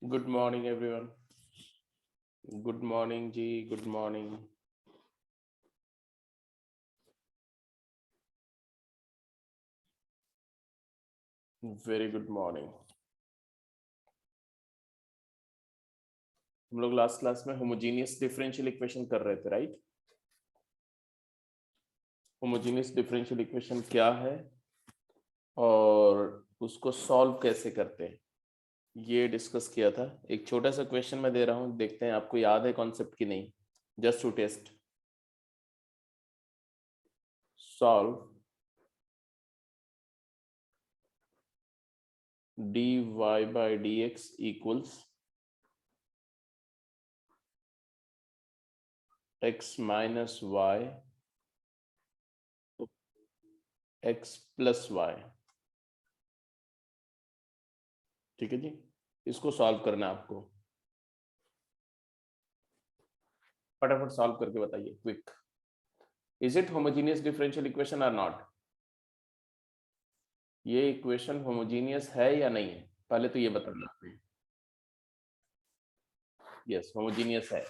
Good morning everyone. Good morning ji, good morning. Very good morning. हम लोग last class में homogeneous differential equation कर रहे थे, राइट? होमोजीनियस डिफरेंशियल इक्वेशन क्या है और उसको सॉल्व कैसे करते हैं, ये डिस्कस किया था। एक छोटा सा क्वेश्चन मैं दे रहा हूँ, देखते हैं आपको याद है कॉन्सेप्ट की नहीं, just to test. Solve dy by dx equals x minus y x plus y। ठीक है जी, इसको सॉल्व करना है आपको। फटाफट सॉल्व करके बताइए, quick. Is it homogeneous differential equation और नॉट? ये इक्वेशन होमोजीनियस है या नहीं है, पहले तो ये बताना आपने। यस, होमोजीनियस है।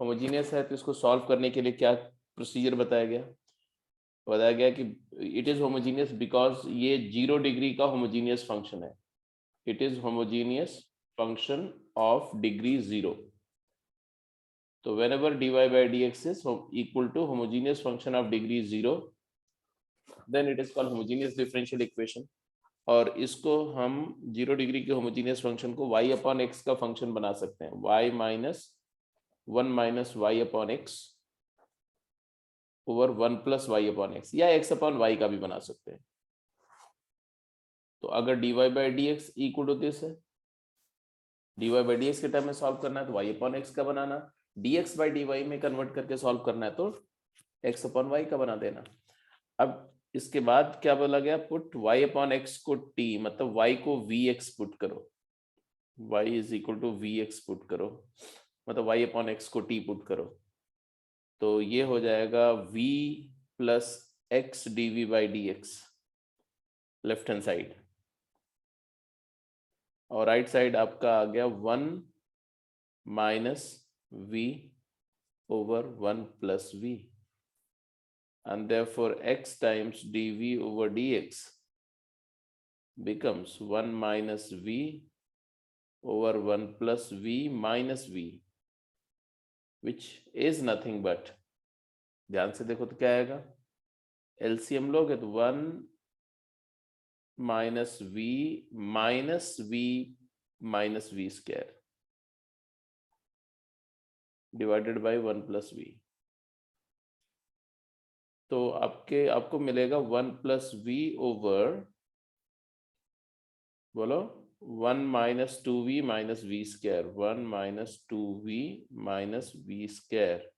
होमोजीनियस है तो इसको सॉल्व करने के लिए क्या प्रोसीजर बताया गया? बताया गया कि इट इज होमोजीनियस बिकॉज ये 0 डिग्री का होमोजीनियस फंक्शन है। It is homogeneous function of degree 0। तो whenever dy by dx is equal to homogeneous function of degree 0, then it is called homogeneous differential equation। और इसको हम 0 degree के homogeneous function को y upon x का function बना सकते हैं, y minus 1 minus y upon x over 1 plus y upon x, या x अपॉन वाई का भी बना सकते हैं। तो अगर dy by d x equal to this है, dy बाई डी एक्स के टर्म में सॉल्व करना है तो y अपॉन एक्स का बनाना, dx बाई dy में कन्वर्ट करके सॉल्व करना है तो x अपॉन वाई का बना देना। अब इसके बाद क्या बोला गया, पुट y अपॉन एक्स को t, मतलब y को vx पुट करो, y is equal to vx put करो, मतलब y अपॉन एक्स को t पुट करो। तो ये हो जाएगा v plus x d v by d x left hand side, और राइट साइड आपका आ गया 1 minus v over 1 plus v, and therefore x times dv over dx becomes 1 minus v over 1 plus v minus v, which is nothing but, ध्यान से देखो तो क्या आएगा, एलसीएम लोगे तो 1 minus v minus v square divided by 1 plus v। तो आपको मिलेगा 1 प्लस v ओवर, बोलो, 1 minus 2v minus v square, 1 minus 2v minus v square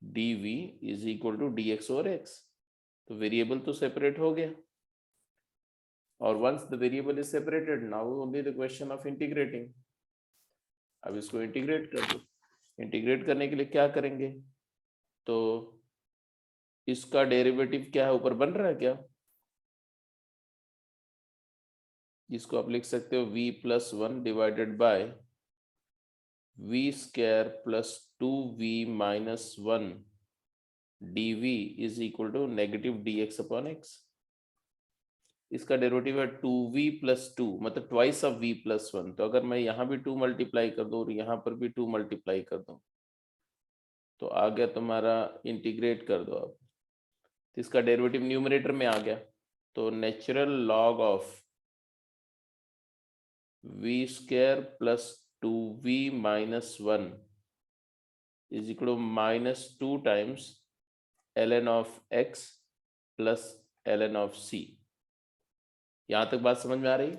dv is equal to dx over x। तो वेरिएबल तो separate हो गया, और once the variable is separated, now only the question of integrating. अब इसको integrate कर दो। Integrate करने के लिए क्या करेंगे, तो इसका डेरिवेटिव क्या है, ऊपर बन रहा है क्या, जिसको आप लिख सकते हो v plus 1 divided by v square plus 2v minus 1 dv is equal to negative dx upon x। इसका डेरिवेटिव है 2v प्लस 2, मतलब ट्वाइस ऑफ v प्लस 1। तो अगर मैं यहाँ भी 2 मल्टीप्लाई कर दूँ और यहाँ पर भी 2 मल्टीप्लाई कर दूँ तो आ गया तुम्हारा, इंटीग्रेट कर दो अब, तो इसका डेरिवेटिव न्यूमरेटर में आ गया। तो natural log of v square plus 2v minus 1 is equal to minus 2 times ln of x plus ln of c। यहां तक बात समझ में आ रही?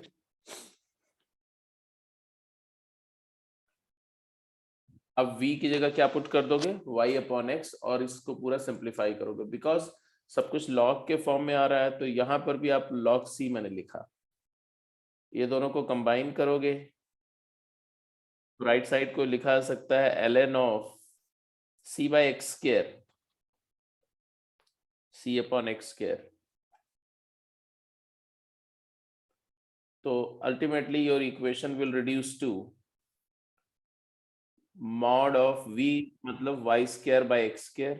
अब v की जगह क्या पुट कर दोगे, y अपॉन एक्स, और इसको पूरा सिंप्लीफाई करोगे, बिकॉज सब कुछ लॉग के फॉर्म में आ रहा है। तो यहां पर भी आप log c मैंने लिखा, ये दोनों को कंबाइन करोगे तो राइट साइड को लिखा जा सकता है ln of c by x square, c upon x square. तो ultimately your equation will reduce to mod of v मतलब y square by x square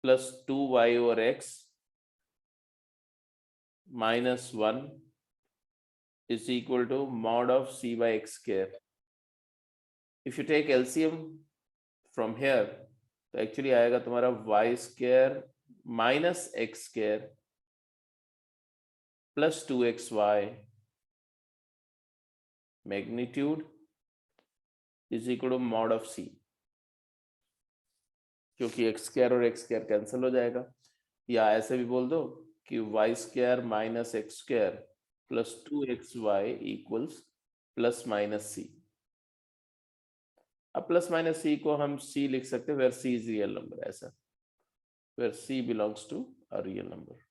plus 2y over x minus 1 is equal to mod of c by x square. If you take LCM from here, तो actually आएगा तुम्हारा y square minus x square plus 2xy magnitude is equal to mod of c, क्योंकि x square और x square cancel हो जाएगा, या ऐसे भी बोल दो कि y square minus x square plus 2xy equals plus minus C. अब प्लस माइनस सी को हम सी लिख सकते हैं where C is real number, ऐसा where C belongs to a real number.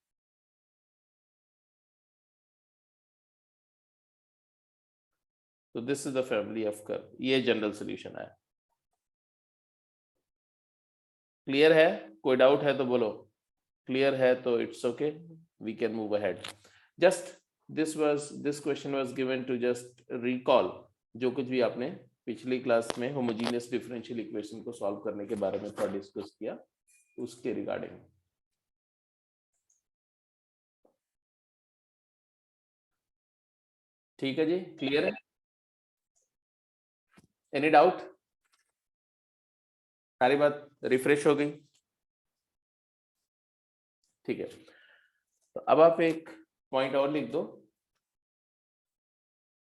तो this is the family of curve, ये general solution है। क्लियर है? कोई डाउट है तो बोलो। क्लियर है तो it's okay, we can move ahead. Just this question was given to just recall जो कुछ भी आपने पिछली क्लास में होमोजेनियस डिफरेंशियल इक्वेशन को सॉल्व करने के बारे में थोड़ा डिस्कस किया, उसके रिगार्डिंग। ठीक है जी, क्लियर है? Any doubt? सारी बात रिफ्रेश हो गई? ठीक है, तो अब आप एक पॉइंट और लिख दो।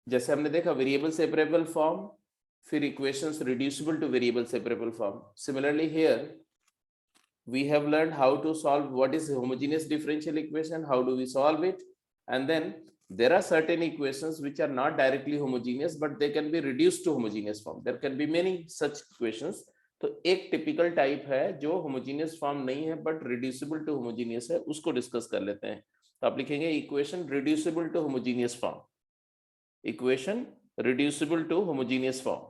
जैसे हमने देखा वेरिएबल सेपरेबल फॉर्म, फिर equations reducible to variable separable form. Similarly here we have learned how to solve what is homogeneous differential equation, how do we solve it, and then there are certain equations which are not directly homogeneous but they can be reduced to homogeneous form. There can be many such equations. तो एक typical type है जो homogeneous form नहीं है but reducible to homogeneous है, उसको discuss कर लेते हैं। तो आप लिखेंगे equation reducible to homogeneous form, equation reducible to homogeneous form.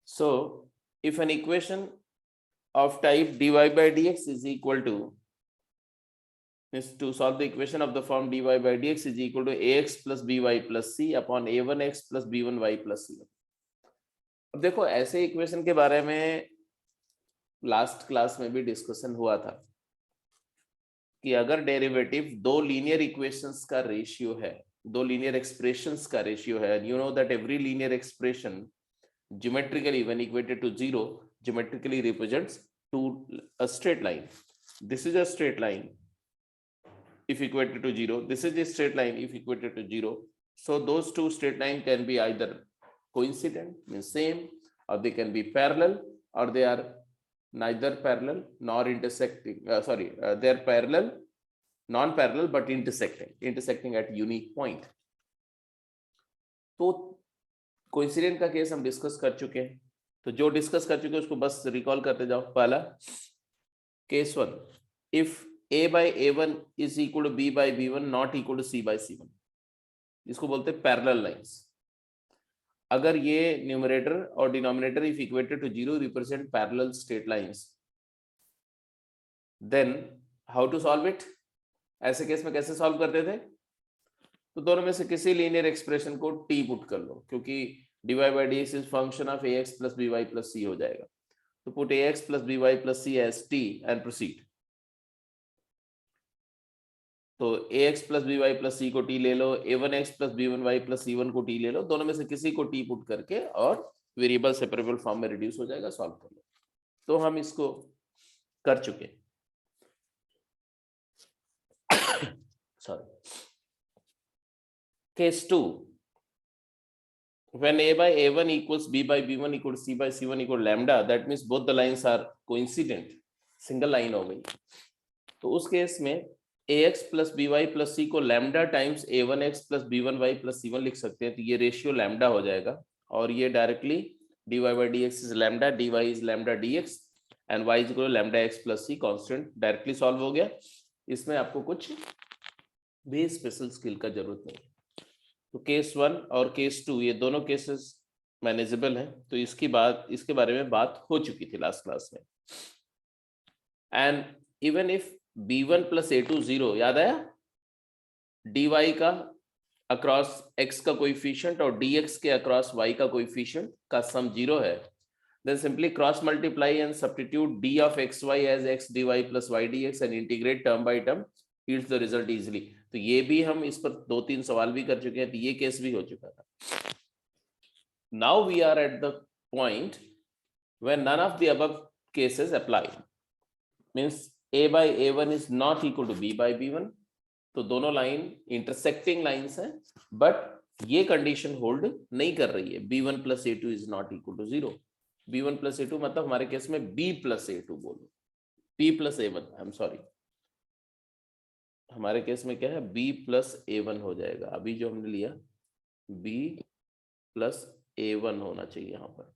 So if an equation of type dy by dx is equal to, is to solve the equation of the form dy by dx is equal to ax plus by plus c upon a1x plus b1y plus c। अब देखो ऐसे equation के बारे में last class में भी discussion हुआ था कि अगर डेरिवेटिव दो लीनियर इक्वेशंस का रेशियो है, दो लीनियर एक्सप्रेशंस का रेशियो है, you know that every linear expression geometrically when equated to 0 geometrically represents to a straight line. This is a straight line if equated to 0, this is a straight line if equated to 0. So those two straight line can be either coincident, means same, or they can be parallel, or they are neither parallel nor intersecting, they are parallel, non-parallel but intersecting at unique point. तो coincident का case हम discuss कर चुके हैं, तो जो discuss कर चुके हैं उसको बस रिकॉल करते जाओ। पहला case 1, if a by a1 is equal to b by b1 not equal to c by c1, इसको बोलते हैं पैरेलल लाइंस। अगर ये न्यूमरेटर और denominator if equated to 0 represent parallel straight lines, then how to solve it? ऐसे case में कैसे solve करते थे? तो दोनों में से किसी लीनियर एक्सप्रेशन को t पुट कर लो, क्योंकि dy by dx is function of ax plus by plus c हो जाएगा। तो put ax plus by plus c as t and proceed। तो ax plus by plus c को t ले लो, a1x plus b1y plus c1 को t ले लो, दोनों में से किसी को t पुट करके और वेरिएबल सेपरेबल फॉर्म में रिड्यूस हो जाएगा, सॉल्व कर लो। तो हम इसको कर चुके। Sorry, case 2, when a by a1 equals b by b1 equal to c by c1 equal to lambda, that means both the lines are coincident, single line हो गई। तो उस केस में ax plus by plus c को lambda times a1x plus b1y plus c1 लिख सकते हैं, तो ये रेशियो लैम्डा हो जाएगा, और ये directly dy by dx is lambda, dy is lambda dx and y is equal to lambda x plus c, constant directly solve हो गया। इसमें आपको कुछ भी स्पेशल स्किल का जरूरत नहीं है। तो केस 1 और केस 2 ये दोनों केसेस मैनेजेबल हैं, तो इसके बारे में बात हो चुकी थी लास्ट क्लास में। And even if b1 plus a2 0, याद आया dy का अक्रॉस x का कोएफिशिएंट और dx के अक्रॉस y का कोएफिशिएंट का सम 0 है, then simply cross multiply and substitute d of xy as x dy plus y dx and integrate term by term, yields the result easily. तो ये भी हम इस पर 2-3 सवाल भी कर चुके हैं, तो ये केस भी हो चुका था. Now we are at the point when none of the above cases apply, means a by a1 is not equal to b by b1. तो दोनों लाइन इंटरसेक्टिंग लाइंस हैं, बट ये कंडीशन होल्ड नहीं कर रही है. b1 plus a2 is not equal to 0. b1 plus a2 मतलब हमारे केस में b प्लस a2 बोलो, b plus a1, I am sorry, हमारे केस में क्या है, b प्लस a1 हो जाएगा. अभी जो हमने लिया b प्लस a1 होना चाहिए यहां पर.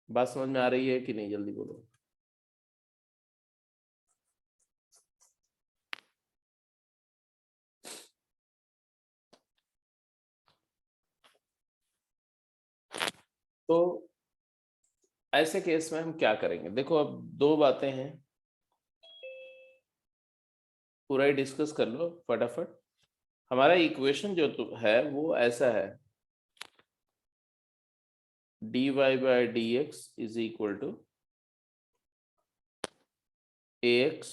बात समझ में आ रही है कि नहीं, जल्दी बोलो. तो ऐसे केस में हम क्या करेंगे, देखो अब दो बातें हैं, पूरा ही डिस्कस कर लो फटाफट. हमारा इक्वेशन जो तो है वो ऐसा है, dy by dx is equal to ax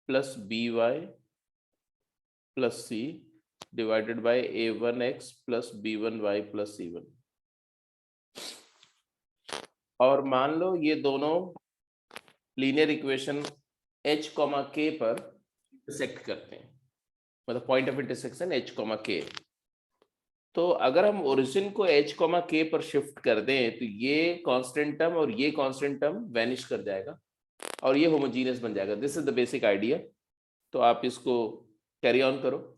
plus by plus c divided by a1x plus b1y plus c1. और मान लो ये दोनों लीनियर इक्वेशन h, k पर इंटरसेक्ट करते हैं, मतलब point of intersection h, k. तो अगर हम ओरिजिन को h, k पर शिफ्ट कर दें तो ये कांस्टेंट टर्म और ये कांस्टेंट टर्म वैनिश कर जाएगा और ये होमोजीनियस बन जाएगा. This is the basic idea. तो आप इसको कैरी ऑन करो.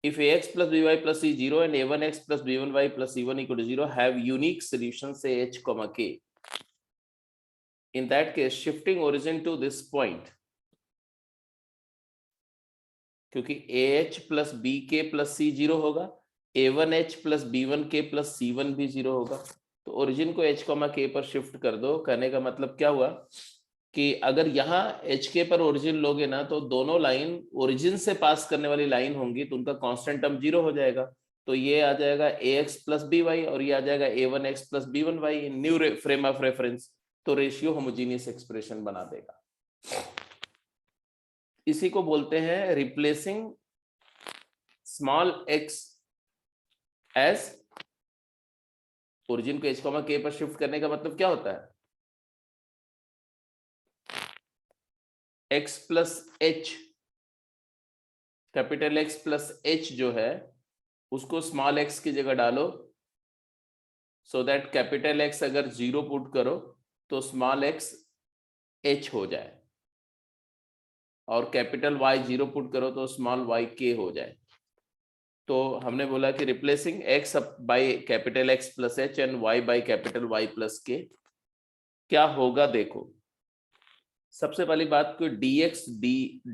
If ax plus by plus c 0 and a1x plus b1y plus c1 equal to 0 have unique solutions say h, k, in that case shifting origin to this point, क्योंकि ah plus bk plus c 0 होगा, a1h plus b1k plus c1 भी 0 होगा. तो origin को h, k पर shift कर दो. कहने का मतलब क्या हुआ कि अगर यहाँ hk पर ओरिजिन लोगे ना तो दोनों लाइन ओरिजिन से पास करने वाली लाइन होंगी तो उनका कांस्टेंट टर्म 0 हो जाएगा. तो ये आ जाएगा ax प्लस by और ये आ जाएगा a1x plus b1y in new frame of reference. तो रेशियो होमोजीनियस एक्सप्रेशन बना देगा. इसी को बोलते हैं replacing small x as origin को h, k पर शिफ्ट करने का मतलब क्या होता है, x plus h, capital X plus h जो है उसको स्मॉल x की जगह डालो, सो दैट कैपिटल X अगर 0 पुट करो तो स्मॉल x h हो जाए और कैपिटल Y 0 पुट करो तो स्मॉल y k हो जाए. तो हमने बोला कि replacing x by capital X plus h and y by capital Y plus k क्या होगा. देखो सबसे पहली बात को dx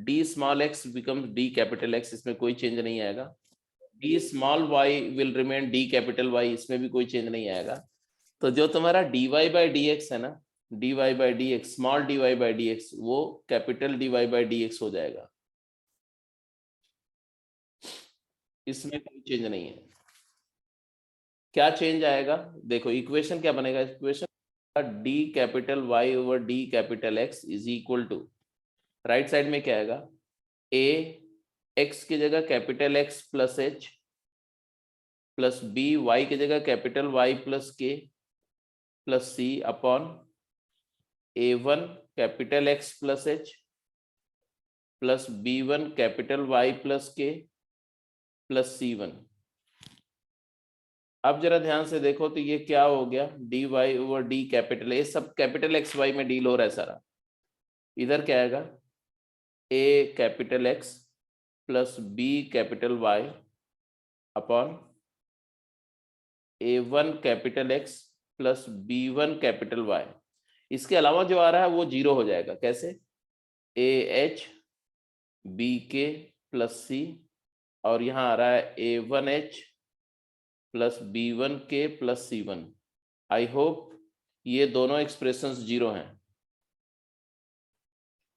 d small x becomes d capital X, इसमें कोई चेंज नहीं आएगा. d small y will remain d capital Y, इसमें भी कोई चेंज नहीं आएगा. तो जो तुम्हारा dy बाय dx है ना, dy by dx, small dy by dx वो कैपिटल dy बाय dx हो जाएगा, इसमें कोई चेंज नहीं है. क्या चेंज आएगा, देखो इक्वेशन क्या बनेगा, equation d capital Y over d capital X is equal to, right side में क्या आएगा, a x की जगह capital X plus h plus b y की जगह capital Y plus k plus c upon a1 capital X plus h plus b1 capital Y plus k plus c1. अब जरा ध्यान से देखो तो ये क्या हो गया, dy ओवर d कैपिटल, ये सब कैपिटल X Y में डील हो रहा है सारा. इधर क्या आएगा, a capital X plus b capital Y upon a1 capital X plus b1 capital Y. इसके अलावा जो आ रहा है वो 0 हो जाएगा. कैसे, ah bk प्लस c और यहाँ आ रहा है a1h plus b1k plus c1. I hope ये दोनों एक्सप्रेशंस 0 हैं.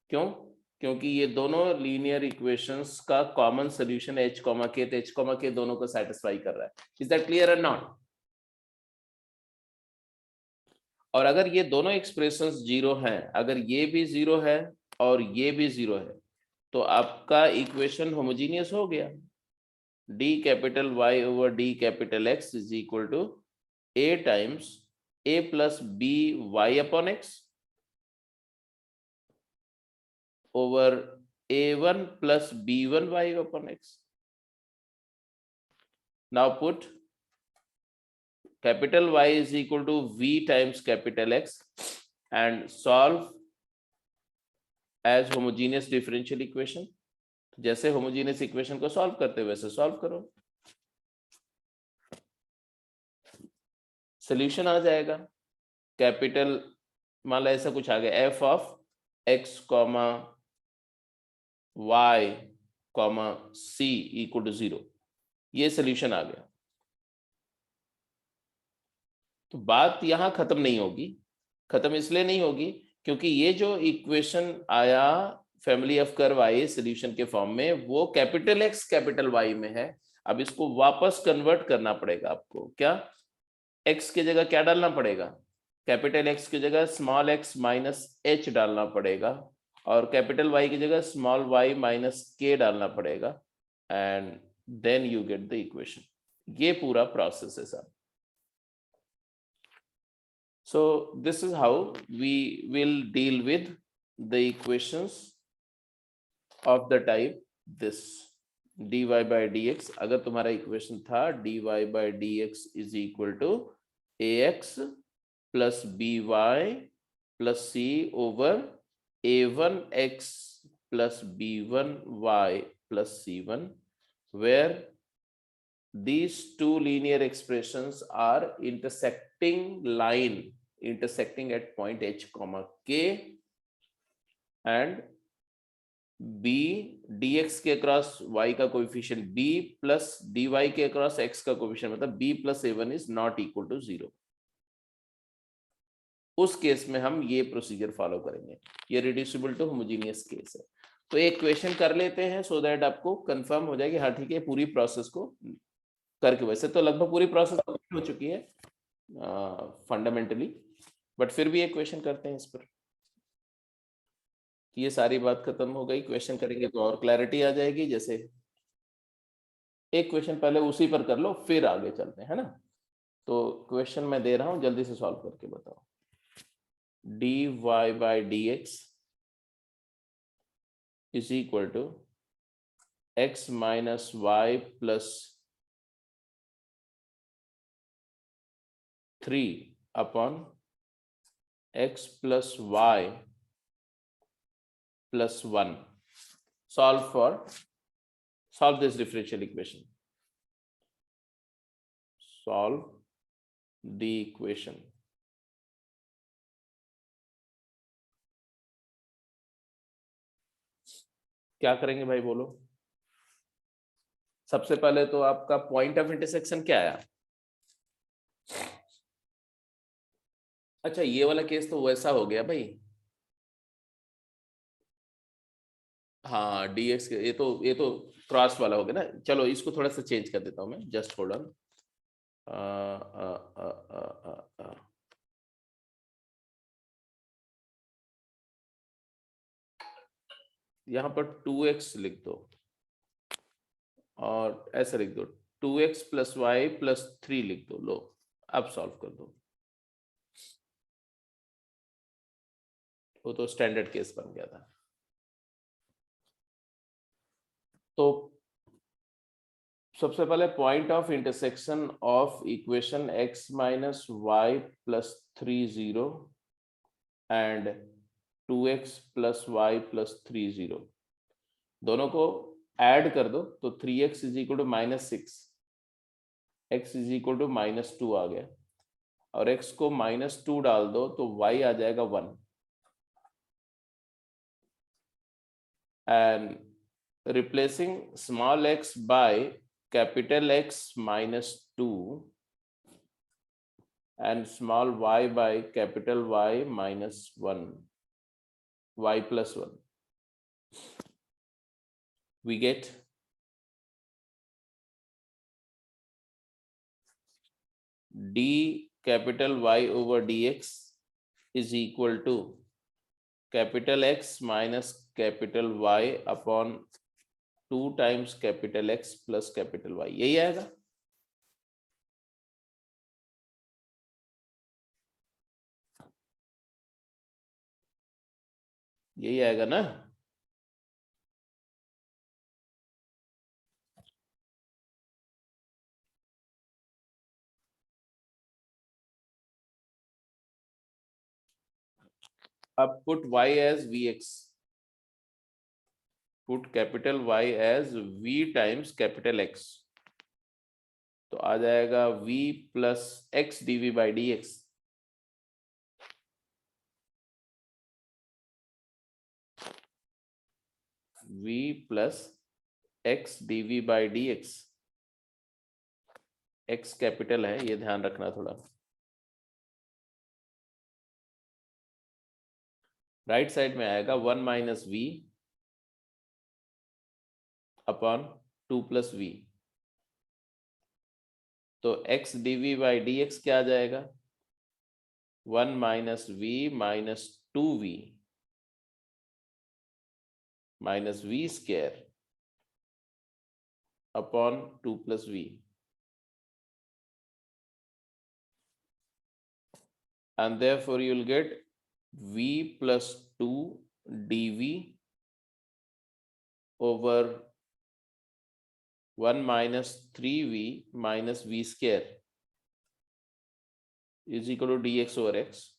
क्यों? क्योंकि ये दोनों लीनियर इक्वेशंस का कॉमन सोल्यूशन h, k, तो h, k दोनों को सेटिस्फाई कर रहा है। इज दैट क्लियर और नॉट? और अगर ये दोनों एक्सप्रेशंस जीरो हैं, अगर ये भी जीरो है और ये भी जीरो है, तो आपका इक्वेशन होमोजीनियस हो गया। d capital Y over d capital X is equal to a times a plus b y upon x over a1 plus b1 y upon x. Now put capital Y is equal to v times capital X and solve as homogeneous differential equation. जैसे homogeneous equation को solve करते वैसे solve करो, solution आ जाएगा। Capital मान लो ऐसा कुछ आ गया, f of x comma y comma c equal to 0, ये सोल्यूशन आ गया। तो बात यहां खत्म नहीं होगी। खत्म इसलिए नहीं होगी क्योंकि ये जो इक्वेशन आया family of curve I solution के फॉर्म में, वो कैपिटल एक्स कैपिटल वाई में है। अब इसको वापस कन्वर्ट करना पड़ेगा आपको। क्या? एक्स की जगह क्या डालना पड़ेगा? कैपिटल एक्स की जगह स्मॉल एक्स माइनस एच डालना पड़ेगा और कैपिटल वाई की जगह स्मॉल वाई माइनस के डालना पड़ेगा, and then you get the equation. ये पूरा प्रोसेस है sir. So this is how we will deal with the equations of the type this dy by dx। अगर तुम्हारा इक्वेशन था dy by dx is equal to ax plus by plus c over a1x plus b1y plus c1, where these two linear expressions are intersecting at point h comma k, and b dx के across y का coefficient b plus dy के across x का coefficient, मतलब b plus a1 is not equal to 0। उस case में हम ये procedure follow करेंगे। ये रिड्यूसिबल टू होमोजेनियस केस है। तो एक क्वेश्चन कर लेते हैं सो दैट आपको कंफर्म हो जाएगी। हाँ ठीक है, पूरी प्रोसेस को करके, वैसे तो लगभग पूरी प्रोसेस हो चुकी है फंडामेंटली, बट फिर भी एक क्वेश्चन करते हैं इस पर। ये सारी बात खत्म हो गई, क्वेश्चन करेंगे तो और क्लैरिटी आ जाएगी। जैसे एक क्वेश्चन पहले उसी पर कर लो, फिर आगे चलते हैं, है ना। तो क्वेश्चन मैं दे रहा हूं, जल्दी से सॉल्व करके बताओ। dy by dx is equal to x minus y plus 3 upon x plus y plus 1. Solve this differential equation. Solve the equation. क्या करेंगे भाई बोलो? सबसे पहले तो आपका पॉइंट ऑफ इंटरसेक्शन क्या आया? अच्छा, ये वाला केस तो वैसा हो गया भाई। हाँ dx ये तो क्रॉस वाला हो गया ना। चलो इसको थोड़ा सा चेंज कर देता हूं मैं, जस्ट होल्ड ऑन। यहाँ पर 2x लिख दो और ऐसा लिख दो 2x प्लस वाई प्लस 3 लिख दो। लो अब सॉल्व कर दो। वो तो स्टैंडर्ड केस बन गया था। तो सबसे पहले point of intersection of equation x minus y plus 3 0 and 2x plus y plus 3 0, दोनों को ऐड कर दो तो 3x is equal to minus 6, x is equal to minus 2 आ गया, और x को माइनस 2 डाल दो तो y आ जाएगा 1, and replacing small x by capital X minus 2 and small y by capital Y minus 1, y plus 1. we get d capital Y over dx is equal to capital X minus capital Y upon 2 times capital X plus capital Y. यही आएगा. यही आएगा ना. अब put y as vx, put capital Y as v times capital X, तो आ जाएगा v plus x dv by dx. v plus x dv by dx. x capital है, ये ध्यान रखना थोड़ा. राइट साइड में आएगा 1 minus v upon 2 plus v. तो x dv by dx क्या आ जाएगा? 1 minus v minus 2v minus v square upon 2 plus v. And therefore you will get v plus 2 dv over 1 minus 3v minus v square is equal to dx over x.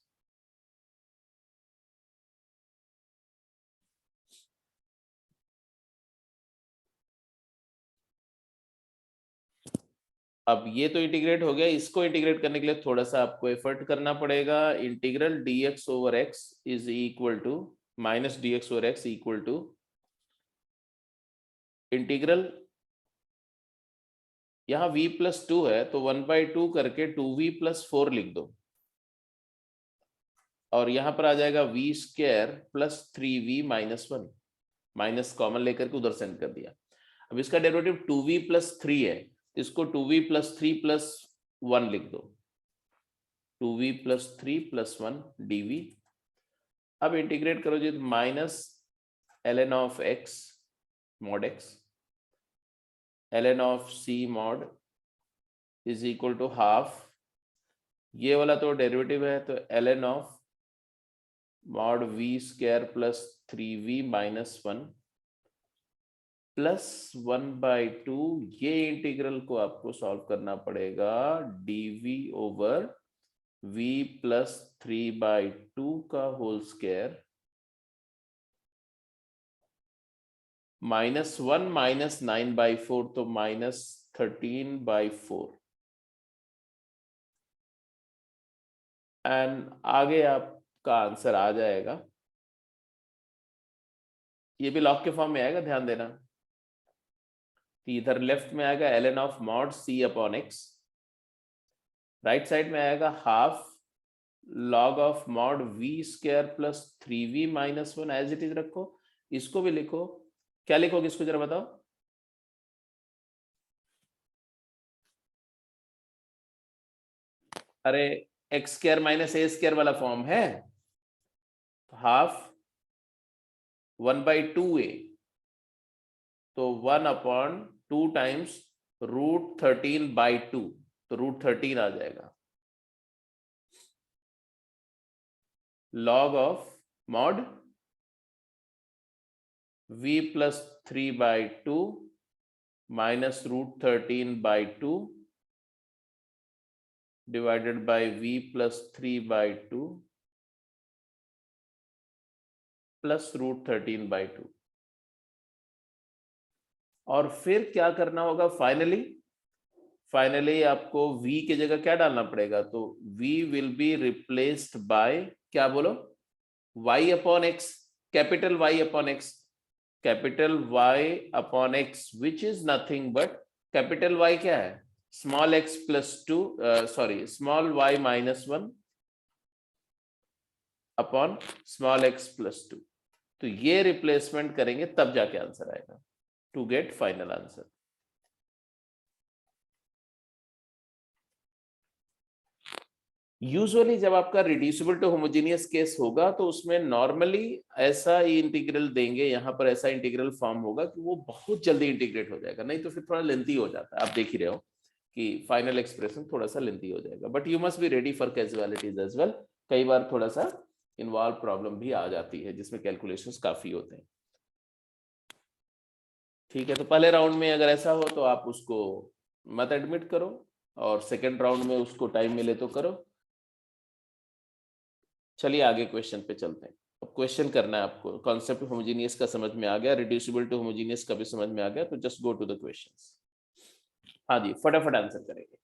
अब ये तो integrate हो गया. इसको integrate करने के लिए थोड़ा सा आपको एफर्ट करना पड़ेगा. Integral dx over x is equal to minus dx over x equal to integral, यहां v प्लस 2 है तो 1/2 करके 2v प्लस 4 लिख दो, और यहां पर आ जाएगा v square plus 3v minus 1. Minus common लेकर के उधर सेंड कर दिया. अब इसका डेरिवेटिव 2v प्लस 3 है, इसको 2v प्लस 3 प्लस 1 लिख दो. 2v plus 3 plus 1 dv. अब इंटीग्रेट करो ji, minus ln of x mod x ln of c mod is equal to half. ये वाला तो डेरिवेटिव है, तो ln of mod v square plus 3v minus 1 plus 1/2. ये इंटीग्रल को आपको सॉल्व करना पड़ेगा. dv ओवर v प्लस 3/2 का होल स्क्वायर माइनस 1 माइनस 9/4, तो माइनस 13/4. एंड आगे आपका आंसर आ जाएगा. ये भी लॉग के फॉर्म में आएगा, ध्यान देना. इधर लेफ्ट में आएगा ln of mod c upon x, right side में आएगा half log of mod v square plus 3v minus 1 as it is रखो. इसको भी लिखो. क्या लिखोगे इसको जरा बताओ. अरे x square minus a square वाला फॉर्म है, हाफ 1/2a, तो 1 अपॉन 2 टाइम्स √13/2, तो √13 आ जाएगा. log of mod v plus 3/2 minus √13/2 divided by v plus 3/2 plus √13/2. और फिर क्या करना होगा? फाइनली आपको v की जगह क्या डालना पड़ेगा? तो v will be replaced by, क्या बोलो, y upon x, capital Y upon x, capital Y upon x, which is nothing but capital Y क्या है? Small x plus 2, sorry small y minus 1 upon small x plus 2. तो ये replacement करेंगे तब जाके answer आएगा, to get final answer. Usually जब आपका रिड्यूसिबल टू होमोजेनियस केस होगा तो उसमें नॉर्मली ऐसा ही इंटीग्रल देंगे, यहाँ पर ऐसा इंटीग्रल फॉर्म होगा कि वो बहुत जल्दी इंटीग्रेट हो जाएगा, नहीं तो फिर थोड़ा लेंथी हो जाता है। आप देख ही रहे हो कि फाइनल एक्सप्रेशन थोड़ा सा लेंथी हो जाएगा, but you must be ready for casualties as well. कई बार थोड़ा सा इन्वॉल्व प्रॉब्लम भी आ जाती है जिसमें कैलकुलेशंस काफी होते हैं। ठीक है, तो पहले राउंड में अगर ऐसा हो तो आप उसको मत एडमिट करो, और सेकेंड राउंड में उसको टाइम मिले तो करो। चलिए आगे क्वेश्चन पे चलते हैं। अब क्वेश्चन करना है आपको, कॉन्सेप्ट होमोजेनियस का समझ में आ गया, रिड्यूसिबल टू होमोजेनियस का भी समझ में आ गया, तो just go to the questions. हाँ जी, फटाफट आंसर करेंगे।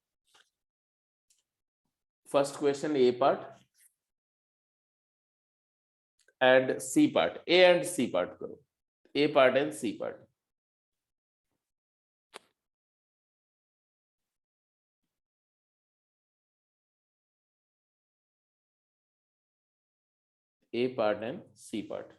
First question A part and C part, A and C part करो, A part and C part. A part and C part.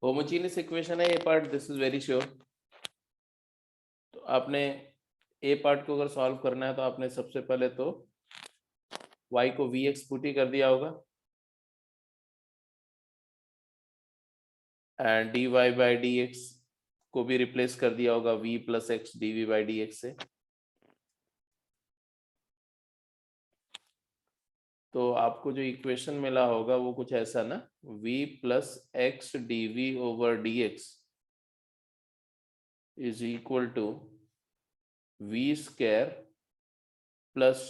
Homogeneous equation है A part, this is very sure. तो आपने ए part को अगर solve करना है तो आपने सबसे पहले तो y को vx पुट ही कर दिया होगा, एंड dy बाई dx को भी रिप्लेस कर दिया होगा v plus x dv by dx से। तो आपको जो इक्वेशन मिला होगा वो कुछ ऐसा ना, v plus x dv over dx is equal to v square plus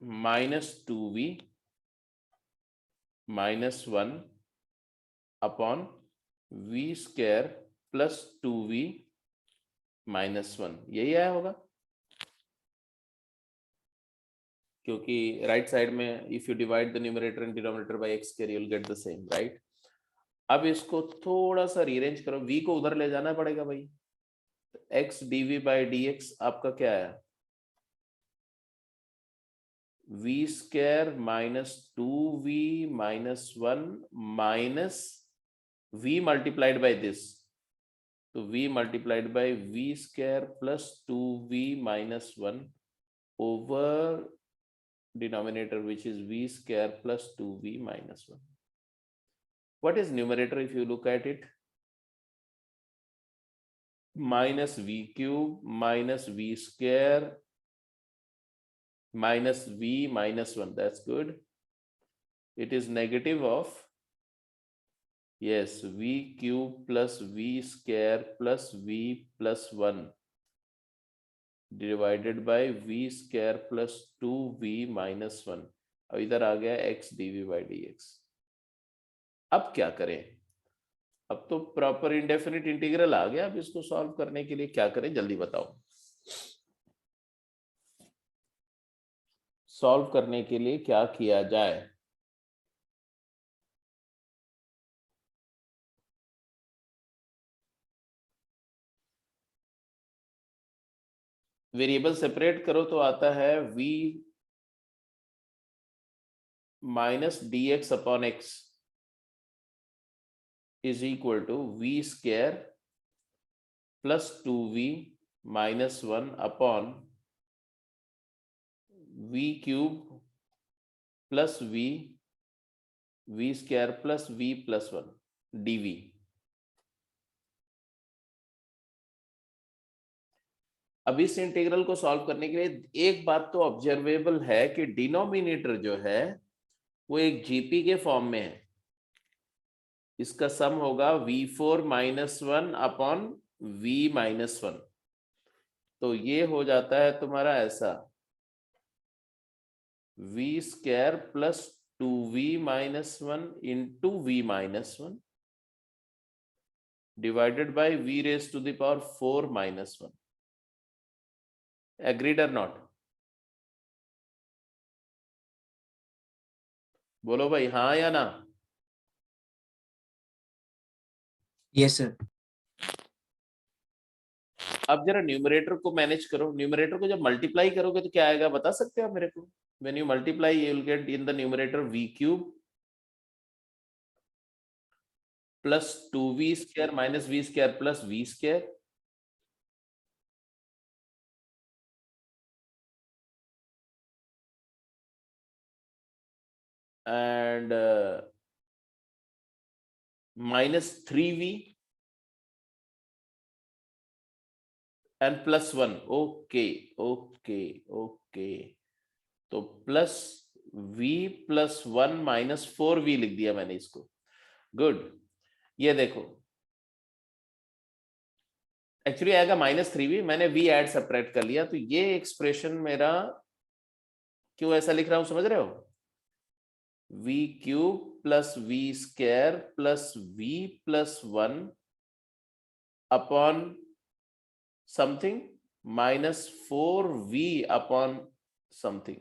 -2v minus 1 upon v square plus 2v minus 1, यही आया होगा। क्योंकि राइट साइड में if you divide the numerator and denominator by x square you will get the same, right. अब इसको थोड़ा सा rearrange करो, v को उधर ले जाना पड़ेगा भाई। x dv बाई dx आपका क्या है, v square minus 2v minus 1 minus v multiplied by this, तो v multiplied by v square plus 2v minus 1 over denominator which is v square plus 2v minus 1. What is numerator if you look at it? Minus v cube minus v square minus v minus 1. That's good. It is negative of, yes, v cube plus v square plus v plus 1 divided by v square plus 2v minus 1। अब इधर आ गया x dv by dx। अब क्या करें, अब तो proper indefinite integral आ गया, अब इसको सॉल्व करने के लिए क्या करें जल्दी बताओ। सॉल्व करने के लिए क्या किया जाए, वेरिएबल सेपरेट करो तो आता है v minus d x upon x is equal to v square plus 2v minus 1 upon v cube plus v square plus v plus 1 dv। अब इस इंटीग्रल को सॉल्व करने के लिए एक बात तो ऑब्जर्वेबल है कि डिनोमिनेटर जो है वो एक जीपी के फॉर्म में है। इसका सम होगा v4 minus 1 upon v minus 1। तो ये हो जाता है तुम्हारा ऐसा v square plus 2v minus 1 into v minus 1 divided by v raise to the power 4 minus 1। Agreed और नॉट? बोलो भाई हाँ या ना। Yes sir. अब जरा न्यूमरेटर को मैनेज करो। न्यूमरेटर को जब मल्टीप्लाई करोगे तो क्या आएगा बता सकते हो आप मेरे को? When you multiply you will get in the numerator v cube plus 2v square minus v square plus v square and minus 3v and plus 1। Okay okay okay, तो plus v plus 1 minus 4v लिख दिया मैंने इसको। Good. ये देखो actually आएगा minus 3v, मैंने v add subtract कर लिया। तो ये एक्सप्रेशन मेरा क्यों ऐसा लिख रहा हूं समझ रहे हो? v cube plus v square plus v plus 1 upon something minus 4v upon something,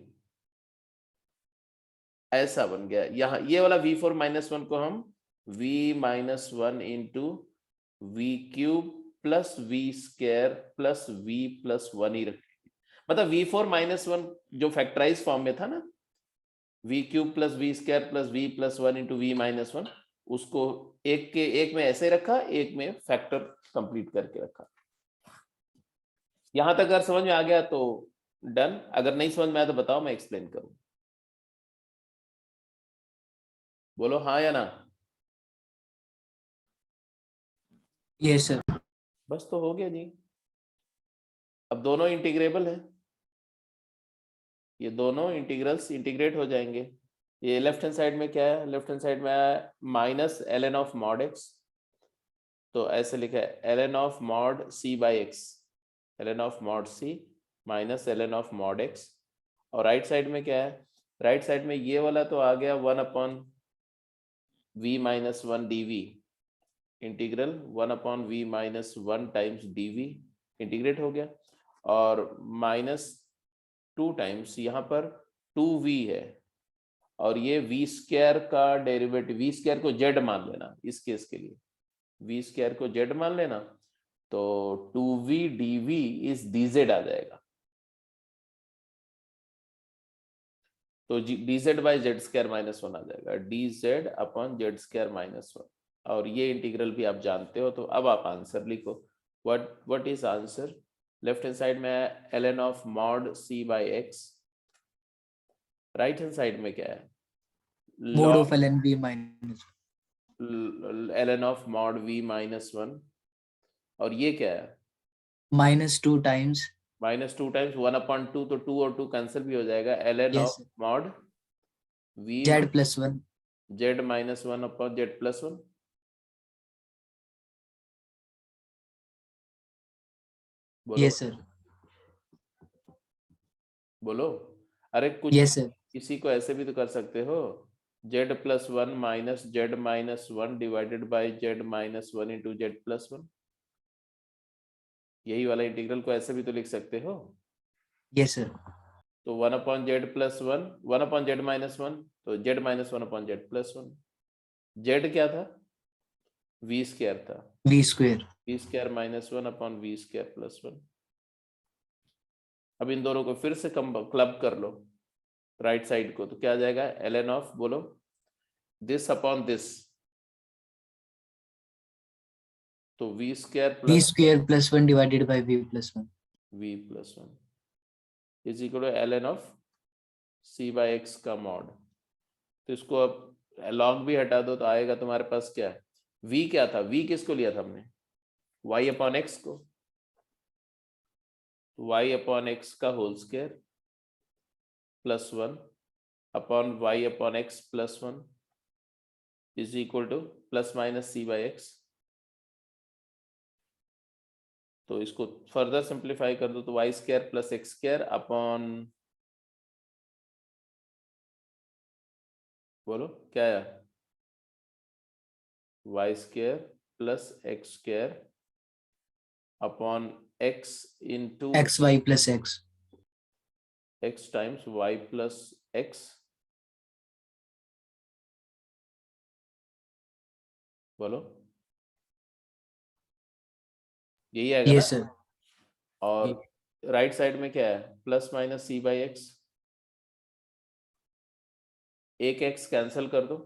ऐसा बन गया। यहां ये वाला v4 माइनस 1 को हम v minus 1 into v cube plus v square plus v plus 1 ही रखेंगे। मतलब v4 माइनस 1 जो फैक्टराइज फॉर्म में था ना, v cube plus v square plus v plus 1 into v minus 1, उसको एक में ऐसे रखा, एक में फैक्टर कंप्लीट करके रखा। यहां तक अगर समझ में आ गया तो डन, अगर नहीं समझ में आया तो बताओ मैं एक्सप्लेन करूं। बोलो हाँ या ना। Yes sir. बस तो हो गया जी। अब दोनों इंटीग्रेबल है, ये दोनों इंटीग्रल्स इंटीग्रेट हो जाएंगे। ये लेफ्ट हैंड साइड में क्या है? लेफ्ट हैंड साइड में minus ln of mod x, तो ऐसे लिखा है ln of mod c by x, ln of mod c minus ln of mod x। और राइट साइड में क्या है? राइट साइड में ये वाला तो आ गया 1 upon v minus 1 dv, integral 1 upon v minus 1 times dv integrate हो गया। और माइनस 2 टाइम्स यहाँ पर 2v है, और ये v स्क्वायर का डेरिवेटिव, v स्क्वायर को z मान लेना इस केस के लिए, v स्क्वायर को z मान लेना, तो 2v dv इज dz आ जाएगा। तो dz by Z square minus 1 आ जाएगा, dz upon Z square minus 1। और ये इंटीग्रल भी आप जानते हो, तो अब आप आंसर लिखो। What is answer? Left hand side में ln of mod c by x, right hand side में क्या है? Mode of ln v minus ln of mod v minus 1, और ये क्या है? -2 टाइम्स -2 टाइम्स 1 अपॉन 2, तो 2 और 2 कैंसिल भी हो जाएगा, ln yes of mod v z plus 1 z minus 1 upon z plus 1। बोलो यस सर। बोलो। अरे कुछ यस सर। किसी को ऐसे भी तो कर सकते हो, z plus 1 minus z minus 1 divided by z minus 1 into z plus 1। यही वाला इंटीग्रल को ऐसे भी तो लिख सकते हो। Yes sir. तो 1 upon z plus 1, 1 upon z minus 1, तो z minus 1 upon z plus 1। z क्या था? v स्क्वायर था, v square v square minus 1 upon v square plus 1। अब इन दोनों को फिर से क्लब कर लो राइट साइड को, तो क्या आ जाएगा ln ऑफ, बोलो, दिस अपॉन दिस, तो v square v plus square plus 1 divided by v plus 1 v plus 1 is equal to ln of c by x का मॉड। तो इसको अब लॉग भी हटा दो तो आएगा तुम्हारे पास क्या है, v क्या था, v किसको लिया था हमने, y अपॉन x को, y अपॉन x का whole square plus 1 upon y upon x plus 1 is equal to plus minus c by x। तो इसको फर्दर सिंप्लीफाई कर दो तो y square plus x square upon, बोलो क्या आया, y square plus x square upon x into xy plus x x times y plus x, बोलो यही आएगा ना। yes sir और राइट साइड में क्या है, plus minus c by x, एक एक्स कैंसिल कर दो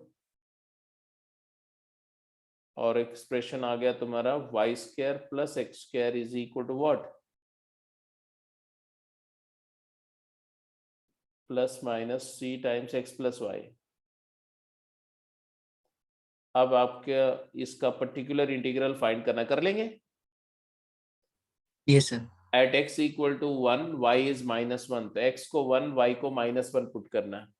और एक्सप्रेशन आ गया तुम्हारा y square plus x square is equal to what, plus minus c times x plus y. अब आपके इसका पर्टिकुलर इंटीग्रल फाइंड करना, कर लेंगे। yes sir at x equal to 1 y is -1, तो एक्स को 1 वाई को -1 पुट करना है।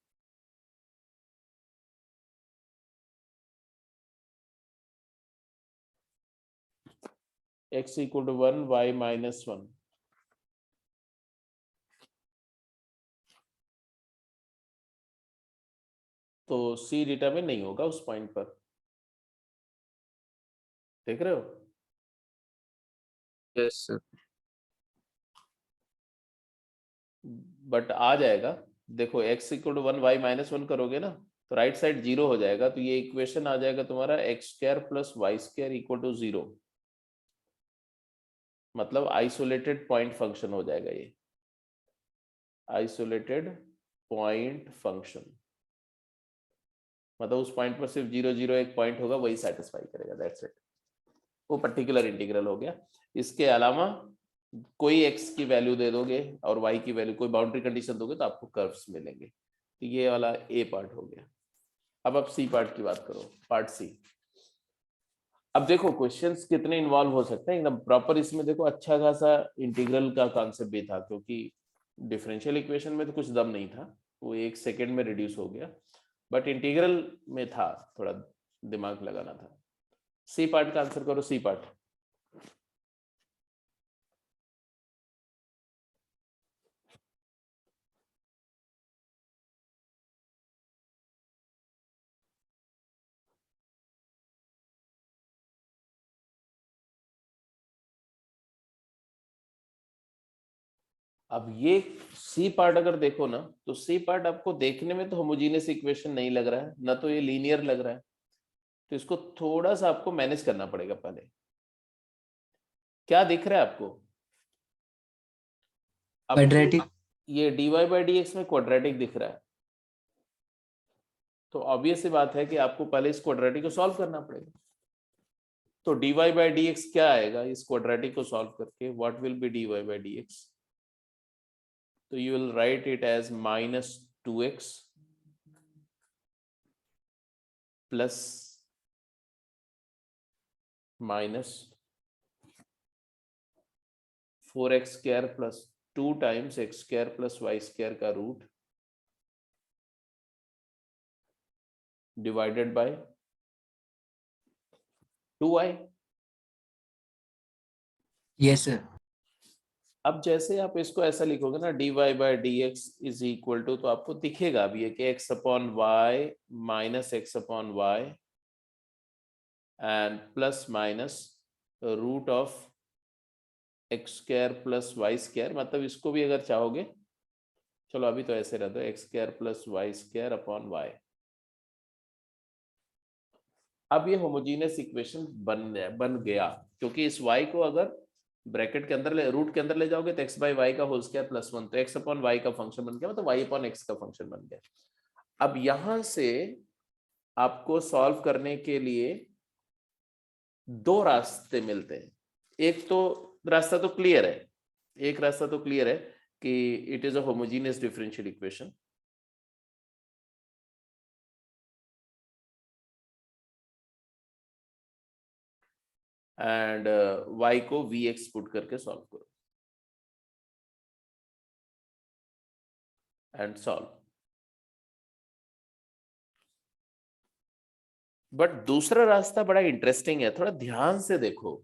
एक्स इक्वल टू 1 वाई -1, तो सी डिटरमिन नहीं होगा उस पॉइंट पर, देख रहे हो। yes sir बट आ जाएगा, देखो x इक्वल टू 1 वाई -1 करोगे ना तो राइट साइड 0 हो जाएगा, तो ये इक्वेशन आ जाएगा तुम्हारा x square plus y square equal to 0, मतलब आइसोलेटेड पॉइंट फंक्शन हो जाएगा ये, आइसोलेटेड पॉइंट फंक्शन, मतलब उस पॉइंट पर सिर्फ 0 0 एक पॉइंट होगा वही सेटिस्फाई करेगा, दैट्स इट, वो पर्टिकुलर इंटीग्रल हो गया। इसके अलावा कोई x की वैल्यू दे दोगे और y की वैल्यू, कोई बाउंड्री कंडीशन दोगे तो आपको कर्व्स मिलेंगे। तो ये वाला ए पार्ट हो गया। अब आप सी पार्ट की बात करो, पार्ट सी। अब देखो क्वेश्चंस कितने इन्वॉल्व हो सकते हैं एकदम प्रॉपर, इसमें देखो अच्छा खासा इंटीग्रल का कॉन्सेप्ट भी था, क्योंकि डिफरेंशियल इक्वेशन में तो कुछ दम नहीं था, वो 1 सेकेंड में रिड्यूस हो गया, बट इंटीग्रल में था, थोड़ा दिमाग लगाना था। सी पार्ट का आंसर करो, सी पार्ट। अब ये सी पार्ट अगर देखो ना, तो सी पार्ट आपको देखने में तो होमोजेनियस इक्वेशन नहीं लग रहा है, ना तो ये लीनियर लग रहा है, तो इसको थोड़ा सा आपको मैनेज करना पड़ेगा पहले। क्या दिख रहा है आपको, quadratic ये dy बाई डी एक्स में क्वाड्रेटिक दिख रहा है, तो ऑब्वियस सी बात है कि आपको पहले इस क्वाड्रेटिक को सॉल्व करना पड़ेगा। तो dy बाई डी एक्स क्या आएगा इस क्वाड्रेटिक को सॉल्व करके, what will be dy by d x, तो you will write it as -2x plus minus 4x square plus 2 times x square plus y square का root divided by 2y। yes sir अब जैसे आप इसको ऐसा लिखोगे ना, dy by d x is equal to, तो आपको दिखेगा अभी ये कि x upon y minus x upon y and plus minus root of x square plus y square, मतलब इसको भी अगर चाहोगे, चलो अभी तो ऐसे रहता है, x square plus y square upon y. अब ये होमोजेनियस इक्वेशन बन गया, क्योंकि इस y को अगर ब्रैकेट के अंदर रूट के अंदर ले जाओगे तो x बाई वाई का होल स्क्वायर प्लस 1, तो x अपॉन वाई का फंक्शन बन गया, मतलब y अपॉन x का फंक्शन बन गया। अब यहां से आपको सॉल्व करने के लिए दो रास्ते मिलते हैं। एक तो रास्ता तो क्लियर है, एक रास्ता तो क्लियर है कि it is a homogeneous differential equation. And y को vx पुट करके सॉल्व करो एंड सॉल्व। बट दूसरा रास्ता बड़ा इंटरेस्टिंग है, थोड़ा ध्यान से देखो।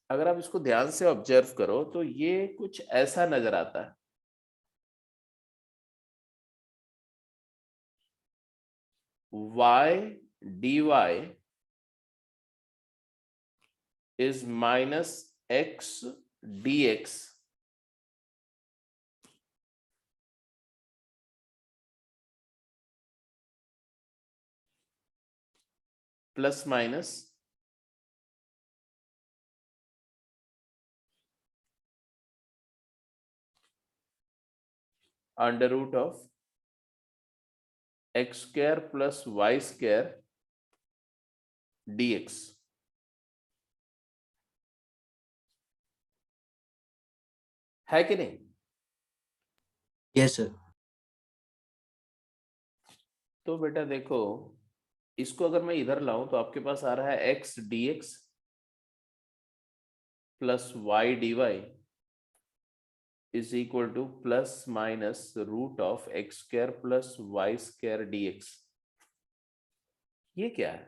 अगर आप इसको ध्यान से ऑब्जर्व करो तो ये कुछ ऐसा नजर आता है। y dy is minus x dx plus minus under root of x square plus y square dx। है कि नहीं? Yes, sir. तो बेटा देखो, इसको अगर मैं इधर लाऊं तो आपके पास आ रहा है x dx plus y dy is equal to plus minus root of x square plus y square dx। ये क्या है?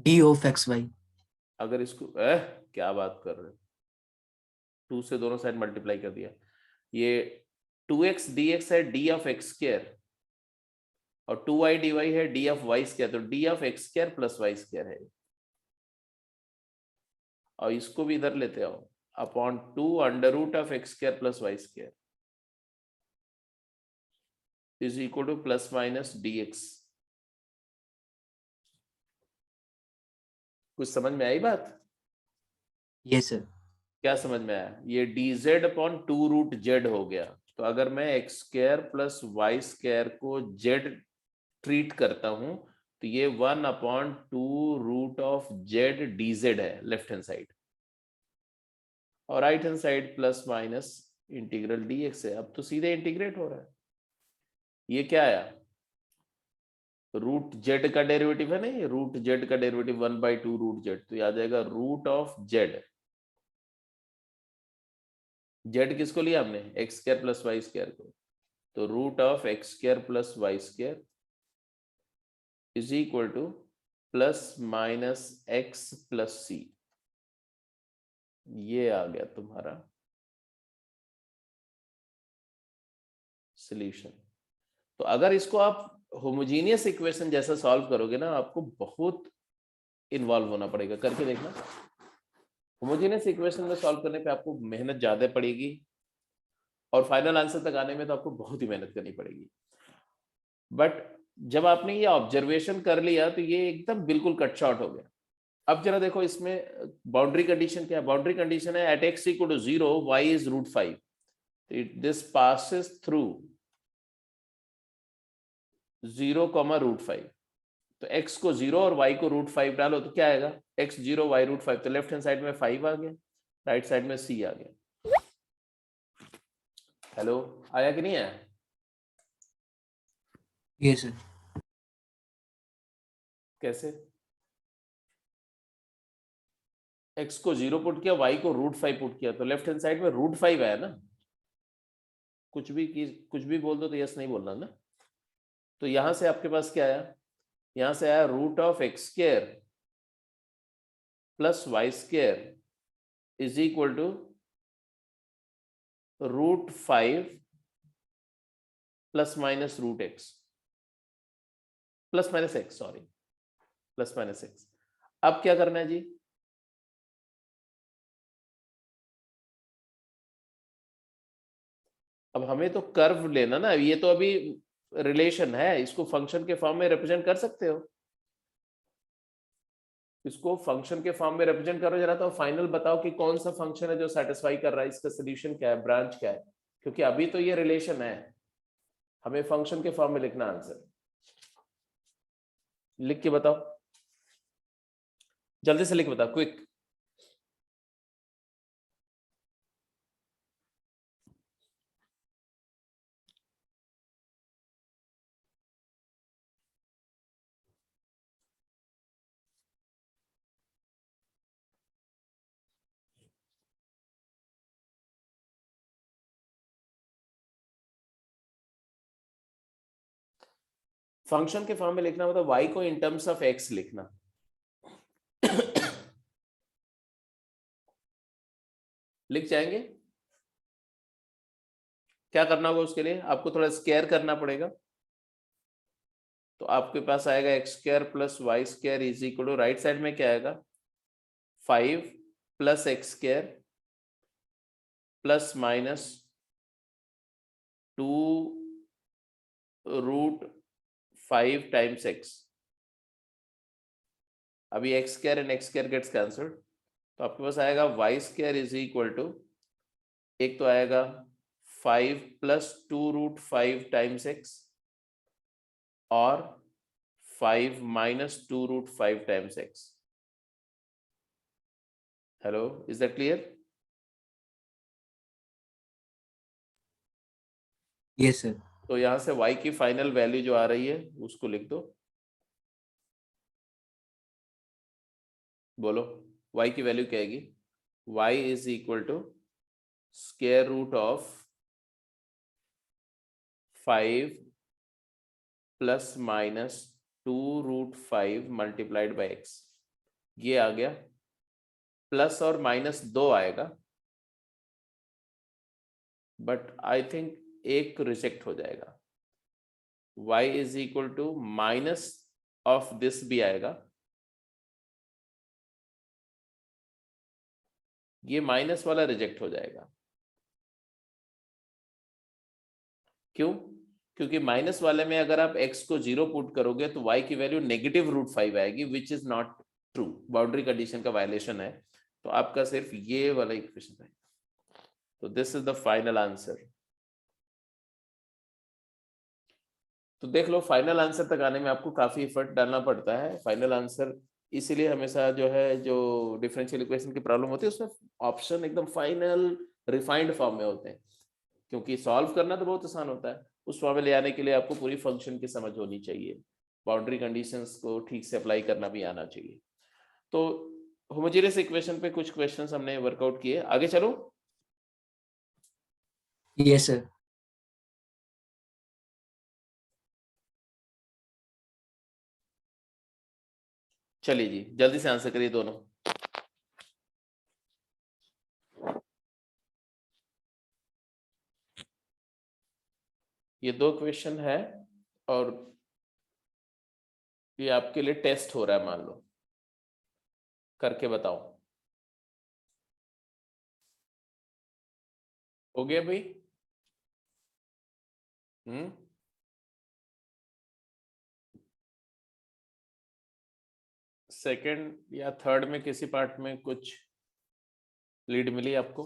D of xy. अगर इसको क्या बात कर रहे हो, 2 से दोनों साइड मल्टीप्लाई कर दिया। ये 2x dx है d ऑफ x स्क्वायर और 2y dy है d ऑफ y स्क्वायर, तो d of x square plus y square है। और इसको भी इधर लेते आओ, upon 2 under root of x square plus y square is equal to plus minus dx। कुछ समझ में आई बात? Yes, sir. क्या समझ में आया? ये dz अपॉन 2 रूट z हो गया। तो अगर मैं x square plus y square को z ट्रीट करता हूं तो ये 1 अपॉन 2 रूट ऑफ z dz है लेफ्ट हैंड साइड, और right hand side plus minus integral dx है। अब तो सीधे इंटीग्रेट हो रहा है। ये क्या आया? रूट जेड का डेरिवेटिव है नहीं, रूट जेड का डेरिवेटिव 1/2 रूट जेड, तो ये आ जाएगा रूट ऑफ जेड। जेड किसको लिया हमने? X square plus y square को, तो root of x square plus y square is equal to plus minus x plus c. ये आ गया तुम्हारा सॉल्यूशन। तो अगर इसको आप होमोजेनियस इक्वेशन जैसा सॉल्व करोगे ना, आपको बहुत इन्वॉल्व होना पड़ेगा। करके देखना, होमोजेनियस इक्वेशन में सॉल्व करने पे आपको मेहनत ज्यादा पड़ेगी और फाइनल आंसर तक आने में तो आपको बहुत ही मेहनत करनी पड़ेगी। बट जब आपने ये ऑब्जर्वेशन कर लिया तो ये एकदम बिल्कुल कट शॉर्ट हो गया। अब जरा देखो इसमें बाउंड्री कंडीशन क्या है? बाउंड्री कंडीशन है at x equal to 0 y is root 5, this passes through 0 comma root 5। तो x को 0 और y को रूट 5 डालो तो क्या आएगा? x 0 y रूट 5, तो लेफ्ट हैंड साइड में 5 आ गया, राइट साइड में c आ गया। हेलो, आया कि नहीं आया? Yes, sir. कैसे? x को 0 पुट किया, y को रूट 5 पुट किया, तो लेफ्ट हैंड साइड में रूट 5 आया ना। कुछ भी बोल दो तो यस नहीं बोलना ना। तो यहां से आपके पास क्या आया? यहां से आया root of x square plus y square is equal to root 5 plus minus root x, plus minus x, sorry, plus minus x. अब क्या करना है जी? अब हमें तो कर्व लेना ना, ये तो अभी रिलेशन है, इसको फंक्शन के फॉर्म में रिप्रेजेंट कर सकते हो। इसको फंक्शन के फॉर्म में रिप्रेजेंट करो जरा, तो फाइनल बताओ कि कौन सा फंक्शन है जो सेटिस्फाई कर रहा है, इसका सोल्यूशन क्या है, ब्रांच क्या है, क्योंकि अभी तो ये रिलेशन है, हमें फंक्शन के फॉर्म में लिखना आंसर। लिख के बताओ, जल्दी से लिख बताओ, क्विक। फंक्शन के फॉर्म में लिखना मतलब y को इन टर्म्स ऑफ x लिखना। लिख जाएंगे? क्या करना होगा उसके लिए, आपको थोड़ा स्क्वायर करना पड़ेगा। तो आपके पास आएगा x square plus y square is equal to, right side में क्या आएगा, 5 plus x square plus minus 2√5 times x. अभी x square and x square gets cancelled, तो आपके पास आएगा y square is equal to, एक तो आएगा 5 प्लस 2√5 टाइम्स एक्स और 5 minus 2√5 times x. Hello, is that clear? Yes sir. तो यहां से y की फाइनल वैल्यू जो आ रही है उसको लिख दो। बोलो y की वैल्यू क्या आएगी, y is equal to square root of 5 plus minus 2√5 multiplied by x. ये आ गया, प्लस और माइनस 2 आएगा, बट आई थिंक एक रिजेक्ट हो जाएगा। y is equal to minus of this भी आएगा, ये माइनस वाला रिजेक्ट हो जाएगा। क्यों? क्योंकि माइनस वाले में अगर आप x को 0 पुट करोगे तो y की वैल्यू -√5 आएगी, which is not true, boundary condition का वायलेशन है। तो आपका सिर्फ ये वाला इक्वेशन है। तो this is the final answer. तो देख लो, फाइनल आंसर तक आने में आपको काफी एफर्ट डालना पड़ता है। फाइनल आंसर इसीलिए हमेशा जो है, जो डिफरेंशियल इक्वेशन की प्रॉब्लम होती है उसमें ऑप्शन एकदम फाइनल रिफाइंड फॉर्म में होते हैं, क्योंकि सॉल्व करना तो बहुत आसान होता है, उस फॉर्म में ले आने के लिए आपको पूरी फंक्शन की समझ होनी चाहिए, बाउंड्री कंडीशंस को ठीक से अप्लाई करना भी आना चाहिए। तो होमोजेनियस इक्वेशन पे कुछ क्वेश्चंस हमने वर्कआउट किए, आगे चलो। Yes sir. चलिए जी, जल्दी से आंसर करिए दोनों। ये 2 क्वेश्चन है और ये आपके लिए टेस्ट हो रहा है, मान लो, करके बताओ। हो गया भाई? सेकंड या थर्ड में किसी पार्ट में कुछ लीड मिली आपको?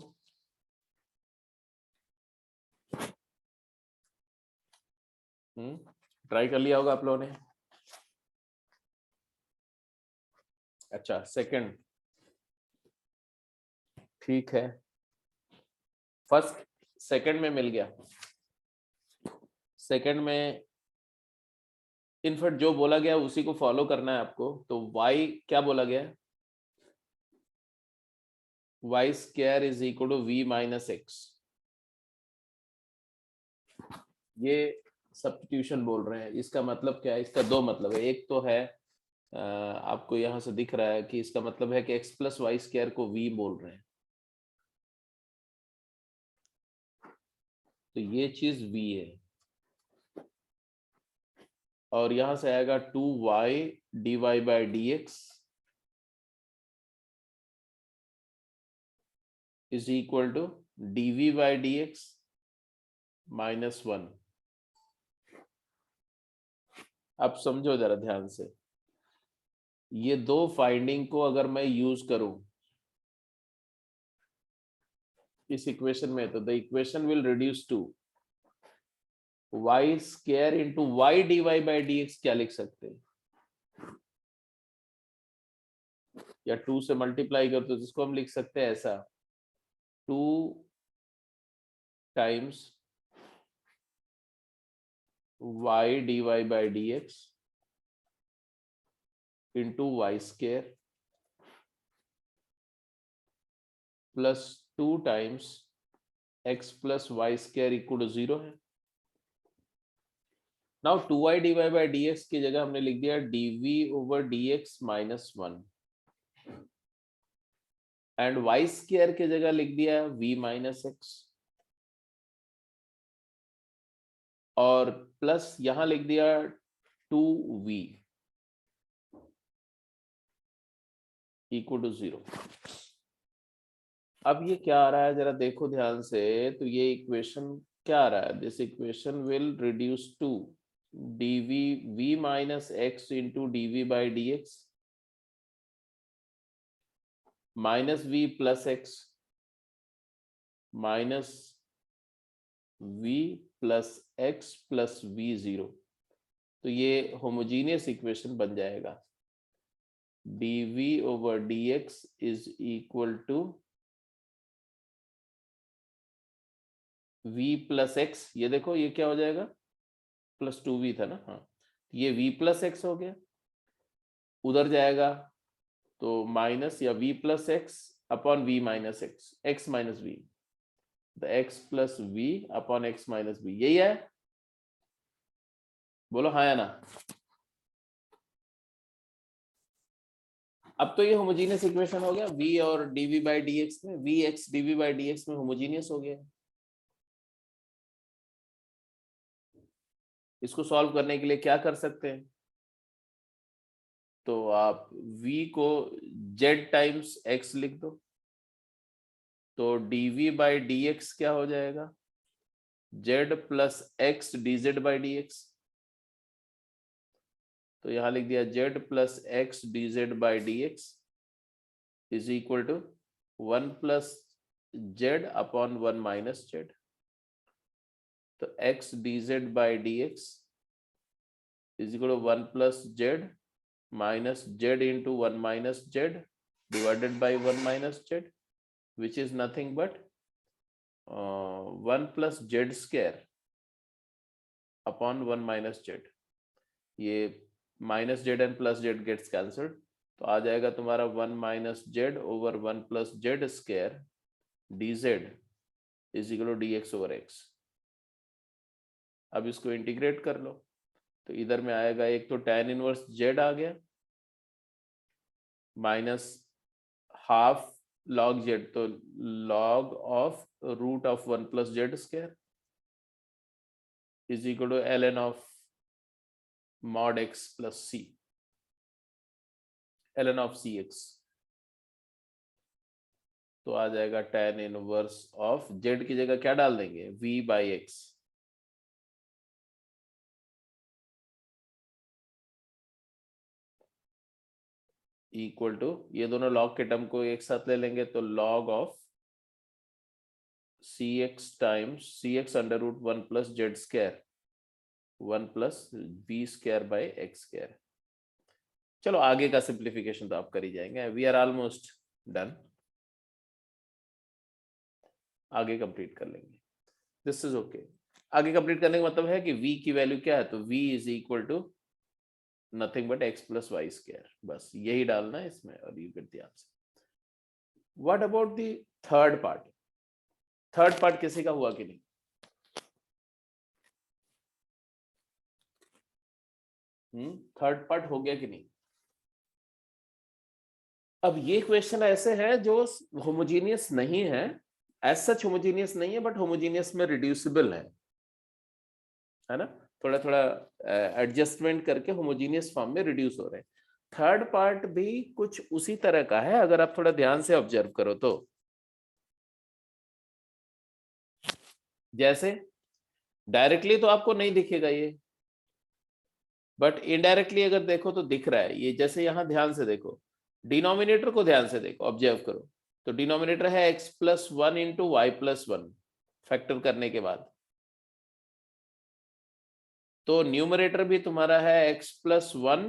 ट्राई कर लिया होगा आप लोगों ने। अच्छा, सेकंड ठीक है, फर्स्ट सेकंड में मिल गया। सेकंड में इनफैक्ट जो बोला गया उसी को फॉलो करना है आपको। तो y क्या बोला गया है, y square is equal to v minus x. ये सब्स्टिट्यूशन बोल रहे हैं। इसका मतलब क्या है, इसका 2 मतलब है। एक तो है आपको यहां से दिख रहा है कि इसका मतलब है कि x प्लस वाई स्क्वायर को v बोल रहे हैं, तो ये चीज v है। और यहां से आएगा 2y dy by d x is equal to dv by d x -1। अब समझो जरा ध्यान से, ये दो फाइंडिंग को अगर मैं यूज करूं इस इक्वेशन में, तो the equation will reduce to y square into y d y by d x. क्या लिख सकते हैं? या 2 से मल्टीप्लाई कर तो जिसको हम लिख सकते हैं ऐसा, 2 times y dy by d x into y square plus 2 times x plus y square equal to 0 है। Now 2y dy by d x की जगह हमने लिख दिया dv over dx minus 1 and y square की जगह लिख दिया v माइनस एक्स और प्लस यहां लिख दिया 2v इक्वल टू 0। अब ये क्या आ रहा है जरा देखो ध्यान से, तो ये इक्वेशन क्या आ रहा है? This equation will reduce to dv v minus x into dv by d x minus v plus x minus v plus x plus v 0। तो ये होमोजीनियस इक्वेशन बन जाएगा dv over dx is equal to v plus x. ये देखो ये क्या हो जाएगा, प्लस 2v था ना, हाँ ये v प्लस एक्स हो गया, उधर जाएगा तो माइनस या v plus x upon v minus x, x minus v, the x plus v upon x minus v। यही है, बोलो हाँ या ना। अब तो ये होमोजीनियस इक्वेशन हो गया, v और dv बाई dx में, vx dv बाई dx में होमोजीनियस हो गया। इसको सॉल्व करने के लिए क्या कर सकते हैं? तो आप v को z टाइम्स x लिख दो, तो dv बाई dx क्या हो जाएगा, z plus x dz by dx। तो यहां लिख दिया z plus x dz by dx is equal to 1 plus z upon 1 minus z। तो x dz by dx is equal to 1 plus z minus z into 1 minus z divided by 1 minus z which is nothing but 1 plus z square upon 1 minus z। ये minus z and plus z gets cancelled, तो आ जाएगा तुम्हारा 1 minus z over 1 plus z square dz is equal to dx over x। अब इसको integrate कर लो, तो इधर में आएगा एक तो tan इनवर्स z आ गया माइनस हाफ log z, तो log of root of 1 plus z square is equal to ln of mod x plus c, ln of cx। तो आ जाएगा tan इनवर्स ऑफ z की जगह क्या डाल देंगे, v by x. Equal to, ये दोनों लॉग के टर्म को एक साथ ले लेंगे तो log of cx times cx under root 1 plus z square 1 plus v square by x square. चलो आगे का सिंप्लीफिकेशन तो आप कर ही जाएंगे, वी आर ऑलमोस्ट डन, आगे कंप्लीट कर लेंगे, दिस इज ओके। आगे कंप्लीट करने का मतलब है कि v की वैल्यू क्या है, तो v is equal to nothing but x plus y square, बस यही डालना है इसमें और you get the answer. What about the third part? Third part किसी का हुआ कि नहीं? थर्ड पार्ट हो गया कि नहीं? अब ये क्वेश्चन ऐसे हैं जो होमोजीनियस नहीं है, एज सच होमोजीनियस नहीं है, बट होमोजीनियस में रिड्यूसिबल है ना, थोड़ा थोड़ा एडजस्टमेंट करके होमोजीनियस फॉर्म में रिड्यूस हो रहे हैं। थर्ड पार्ट भी कुछ उसी तरह का है, अगर आप थोड़ा ध्यान से ऑब्जर्व करो तो। जैसे डायरेक्टली तो आपको नहीं दिखेगा ये, बट इनडायरेक्टली अगर देखो तो दिख रहा है ये, जैसे यहां ध्यान से देखो, डिनोमिनेटर को ध्यान से देखो, ऑब्जर्व करो, तो डिनोमिनेटर है x plus 1 into y plus 1 factor करने के बाद, तो न्यूमरेटर भी तुम्हारा है x plus 1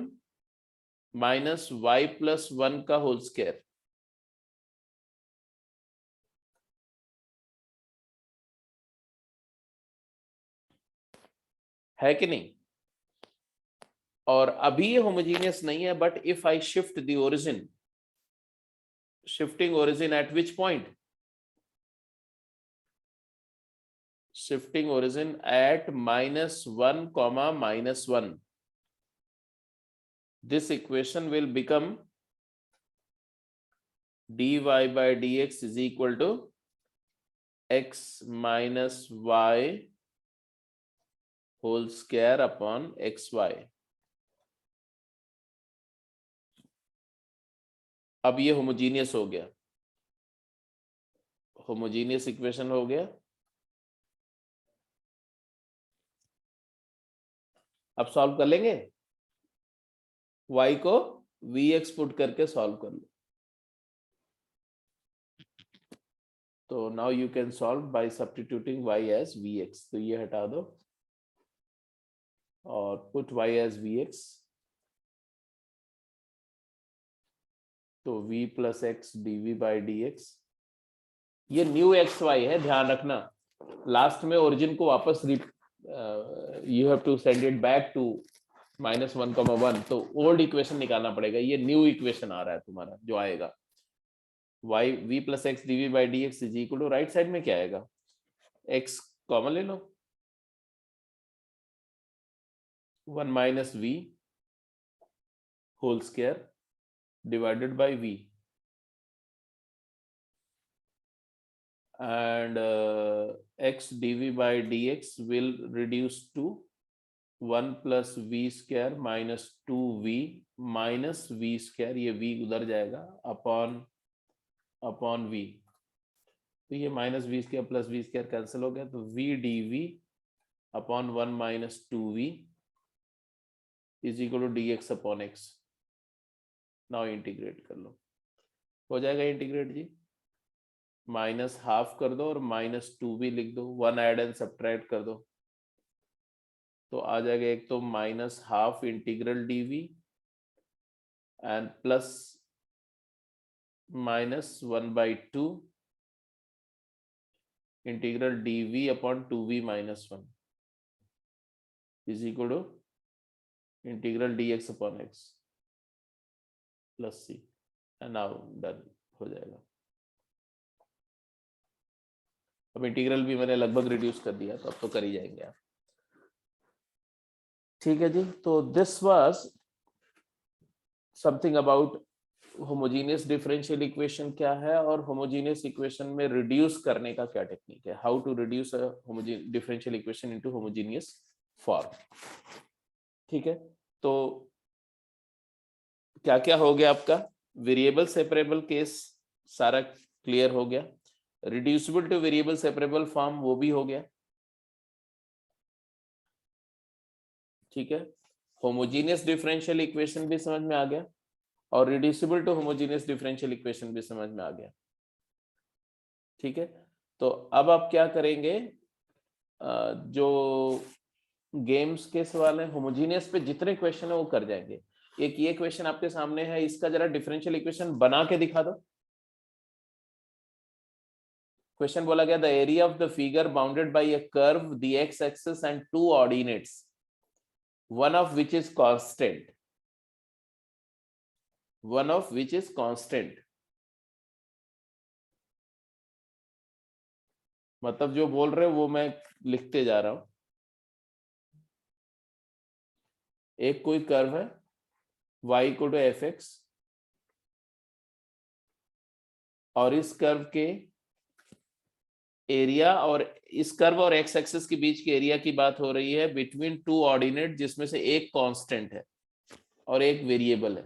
minus y plus 1 का होल स्क्वायर। है कि नहीं? और अभी ये होमोजीनियस नहीं है, but if I shift the origin, shifting origin at which point? Shifting origin at -1 comma -1, this equation will become dy by dx is equal to x minus y whole square upon xy। अब ये homogeneous हो गया, homogeneous equation हो गया। अब solve कर लेंगे, y को vx पुट करके सॉल्व कर लो। तो now you can solve by substituting y as vx, तो ये हटा दो और पुट y एज vx, तो v plus x d by d x, ये न्यू एक्स वाई है, ध्यान रखना। लास्ट में ओरिजिन को वापस you have to send it back to -1,1, तो ओल्ड इक्वेशन निकालना पड़ेगा, ये न्यू इक्वेशन आ रहा है तुम्हारा जो आएगा, y v plus x d by d x is equal to, right side में क्या आएगा, x कॉमन ले लो, 1 minus v whole square divided by v, and x dv by dx will reduce to 1 plus v square minus 2v minus v square, ये v उधर जाएगा, upon v, तो ये minus v square plus v square cancel हो गया, तो v dv upon 1 minus 2v is equal to dx upon x। Now integrate कर लो, हो जाएगा इंटीग्रेट जी, माइनस हाफ कर दो और -2v लिख दो, 1 ऐड एंड सब्ट्रैक्ट कर दो, तो आ जाएगा एक तो -12 integral dv and plus -1/2 integral dv upon 2v minus 1 is equal to integral dx upon x plus c, and now done हो जाएगा। अब इंटीग्रल भी मैंने लगभग रिड्यूस कर दिया, तो अब तो कर ही जाएंगे आप। ठीक है जी, तो this was something about homogeneous differential equation क्या है, और होमोजेनियस इक्वेशन में रिड्यूस करने का क्या टेक्निक है, how to reduce a differential equation into homogeneous form. ठीक है, तो क्या क्या हो गया आपका, वेरिएबल सेपरेबल केस सारा क्लियर हो गया, reducible to variable separable form वो भी हो गया। ठीक है, होमोजेनियस डिफरेंशियल इक्वेशन भी समझ में आ गया, और reducible to homogeneous differential equation भी समझ में आ गया। ठीक है, तो अब आप क्या करेंगे, जो गेम्स के सवाल है होमोजेनियस पे जितने क्वेश्चन है वो कर जाएंगे। एक ये क्वेश्चन आपके सामने है, इसका जरा डिफरेंशियल इक्वेशन बना के दिखा दो। क्वेश्चन बोला गया, the area of the figure bounded by a curve the x axis and two ordinates, one of which is constant, one of which is constant, मतलब जो बोल रहे हो वो मैं लिखते जा रहा हूं। एक कोई कर्व है y equal to f x, और इस कर्व के एरिया, और इस कर्व और एक्स एक्सिस के बीच के एरिया की बात हो रही है बिटवीन टू ऑर्डिनेट, जिसमें से एक कांस्टेंट है और एक वेरिएबल है।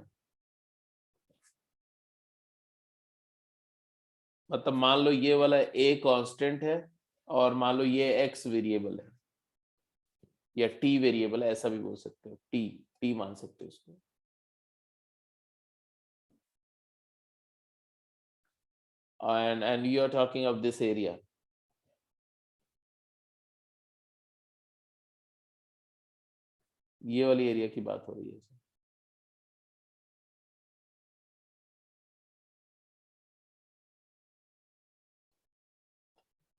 मतलब मान लो ये वाला a कांस्टेंट है, और मान लो ये x वेरिएबल है, या t वेरिएबल है, ऐसा भी बोल सकते हो, t टी मान सकते हो इसको। and you are talking of this area, ये वाली एरिया की बात हो रही है।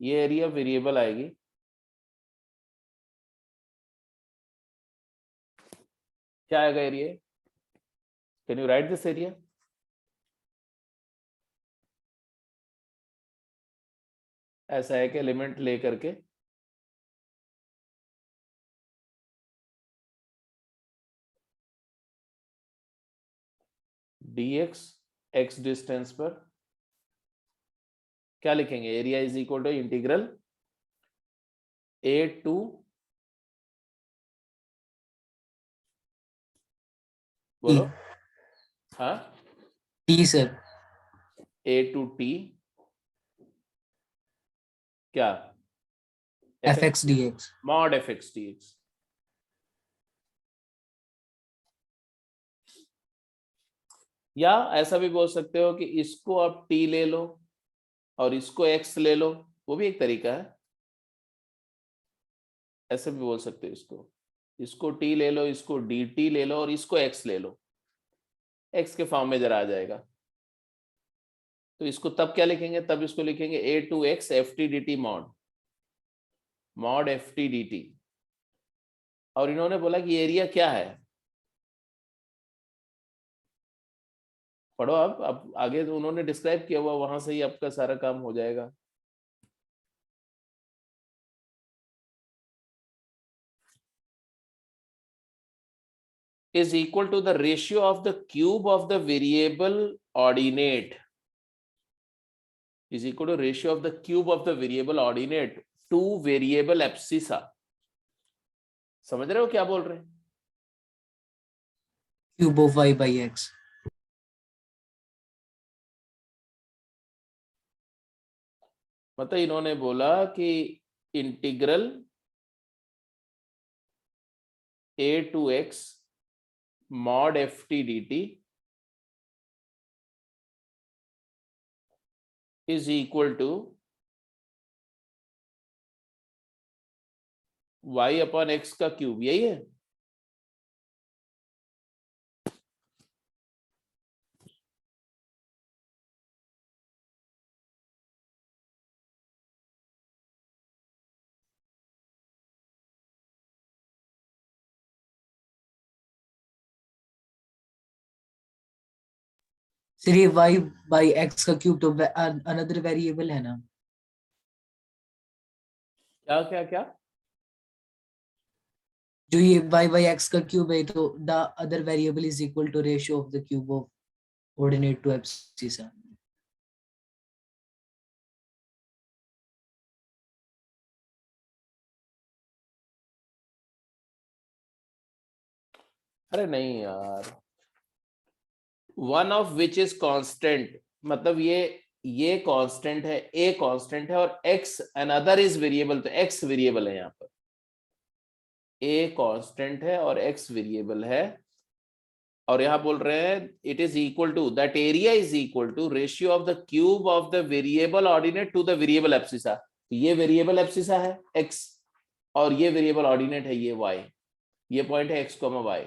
ये एरिया वेरिएबल आएगी, क्या आएगा area? Can you right this area? ऐसा है कि एलिमेंट ले करके dx x डिस्टेंस पर क्या लिखेंगे? Area is equal to integral a to बोलो। हाँ, T sir, a to t क्या? fx dx। mod fx dx। या ऐसा भी बोल सकते हो कि इसको आप t ले लो और इसको x ले लो, वो भी एक तरीका है। ऐसे भी बोल सकते हो इसको t ले लो, इसको dt ले लो और इसको x ले लो, x के फॉर्म में जरा आ जाएगा। तो इसको तब क्या लिखेंगे? तब इसको लिखेंगे a to x ft dt mod ft dt। और इन्होंने बोला कि एरिया क्या है, पढ़ो आप। अब आगे तो उन्होंने डिस्क्राइब किया हुआ, वहां से ही आपका सारा काम हो जाएगा। is equal to the ratio of the cube of the variable ordinate, is equal to ratio of the cube of the variable ordinate to variable abscissa। समझ रहे हो क्या बोल रहे हैं? Cube of y by x। मतलब इन्होंने बोला कि integral a to x mod ft dt is equal to y upon x का क्यूब, यही है। सर ये y by x का क्यूब तो अनदर वेरिएबल है ना? क्या क्या क्या? जो ये y by x का क्यूब है तो the other variable is equal to ratio of the cube of ordinate to abscissa. अरे नहीं यार, one of which is constant, मतलब ये कांस्टेंट है, ए कांस्टेंट है और एक्स अनदर इज वेरिएबल, तो एक्स वेरिएबल है यहाँ पर। ए कांस्टेंट है और एक्स वेरिएबल है, और यहां बोल रहे हैं it is equal to that area is equal to ratio of the cube of the variable ordinate to the variable abscissa. तो ये वेरिएबल एब्सिसा है एक्स और ये वेरिएबल ऑर्डिनेट है ये वाई। ये पॉइंट है एक्स कॉमा वाई।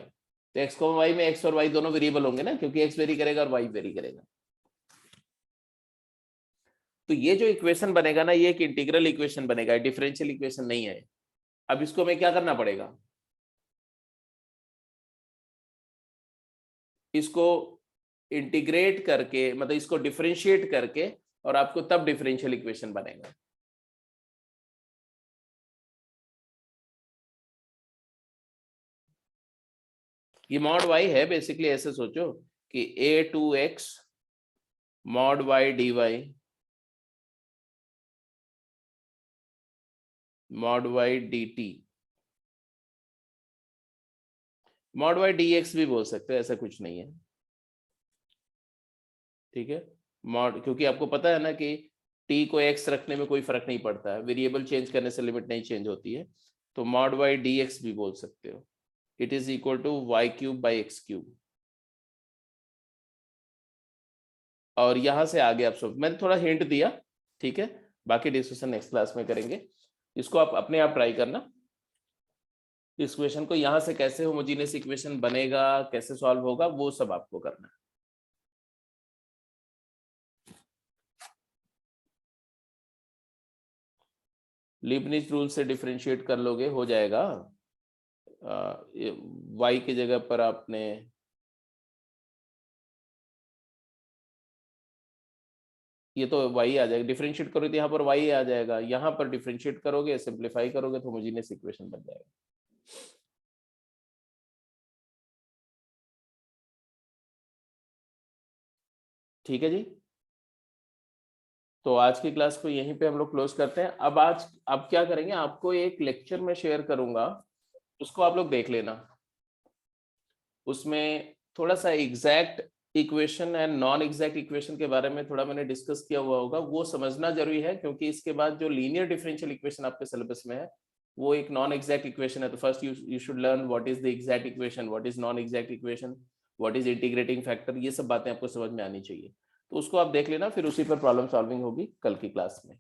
तो एक्स कॉमा वाई में एक्स और वाई दोनों वेरिएबल होंगे ना, क्योंकि एक्स वेरी करेगा और वाई वेरी करेगा। तो ये जो इक्वेशन बनेगा ना, ये एक इंटीग्रल इक्वेशन बनेगा, डिफरेंशियल इक्वेशन नहीं है। अब इसको हमें क्या करना पड़ेगा? इसको इंटीग्रेट करके, मतलब इसको डिफरेंशिएट करके, और आपको तब डिफरेंशियल इक्वेशन बनेगा। ये मॉड वाई है बेसिकली, ऐसे सोचो कि a to x mod y d y mod y d t, mod y d x भी बोल सकते हो, ऐसा कुछ नहीं है। ठीक है, मॉड, क्योंकि आपको पता है ना कि टी को एक्स रखने में कोई फर्क नहीं पड़ता है, वेरिएबल चेंज करने से लिमिट नहीं चेंज होती है। तो मॉड वाई डी एक्स भी बोल सकते हो, it is equal to y cube by x cube. और यहां से आगे आप सब मैंने थोड़ा हिंट दिया, ठीक है, बाकी डिस्कशन नेक्स्ट क्लास में करेंगे। इसको आप अपने आप ट्राई करना, इस इक्वेशन को यहां से कैसे होमोजेनियस इक्वेशन बनेगा, कैसे सॉल्व होगा, वो सब आपको करना है। लीबनिज रूल से डिफरेंशिएट कर लोगे, हो जाएगा। वाई की जगह पर आपने ये तो y आ जाएगा, डिफरेंशिएट करोगे तो यहाँ पर y आ जाएगा, यहाँ पर डिफरेंशिएट करोगे, सिंपलीफाई करोगे तो होमोजेनियस इक्वेशन बन जाएगा। ठीक है जी, तो आज की क्लास को यहीं पे हम लोग क्लोज करते हैं। अब क्या करेंगे, आपको एक लेक्चर में शेयर करूंगा, उसको आप लोग देख लेना। उसमें थोड़ा सा exact equation and non exact equation के बारे में थोड़ा मैंने डिस्कस किया हुआ होगा, वो समझना जरूरी है, क्योंकि इसके बाद जो लीनियर डिफरेंशियल इक्वेशन आपके सिलेबस में है वो एक नॉन एग्जैक्ट इक्वेशन है। तो first you should learn what is the exact equation, what is non exact equation, what is integrating factor, ये सब बातें आपको समझ में आनी चाहिए। तो उसको आप देख लेना, फिर उसी पर प्रॉब्लम सॉल्विंग होगी कल की क्लास में।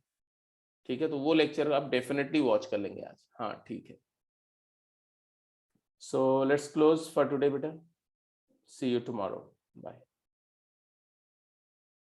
ठीक है, तो वो लेक्चर आप डेफिनेटली वॉच कर लेंगे आज। हाँ ठीक है, so let's close for today बेटा, सी यू टुमारो, बाय।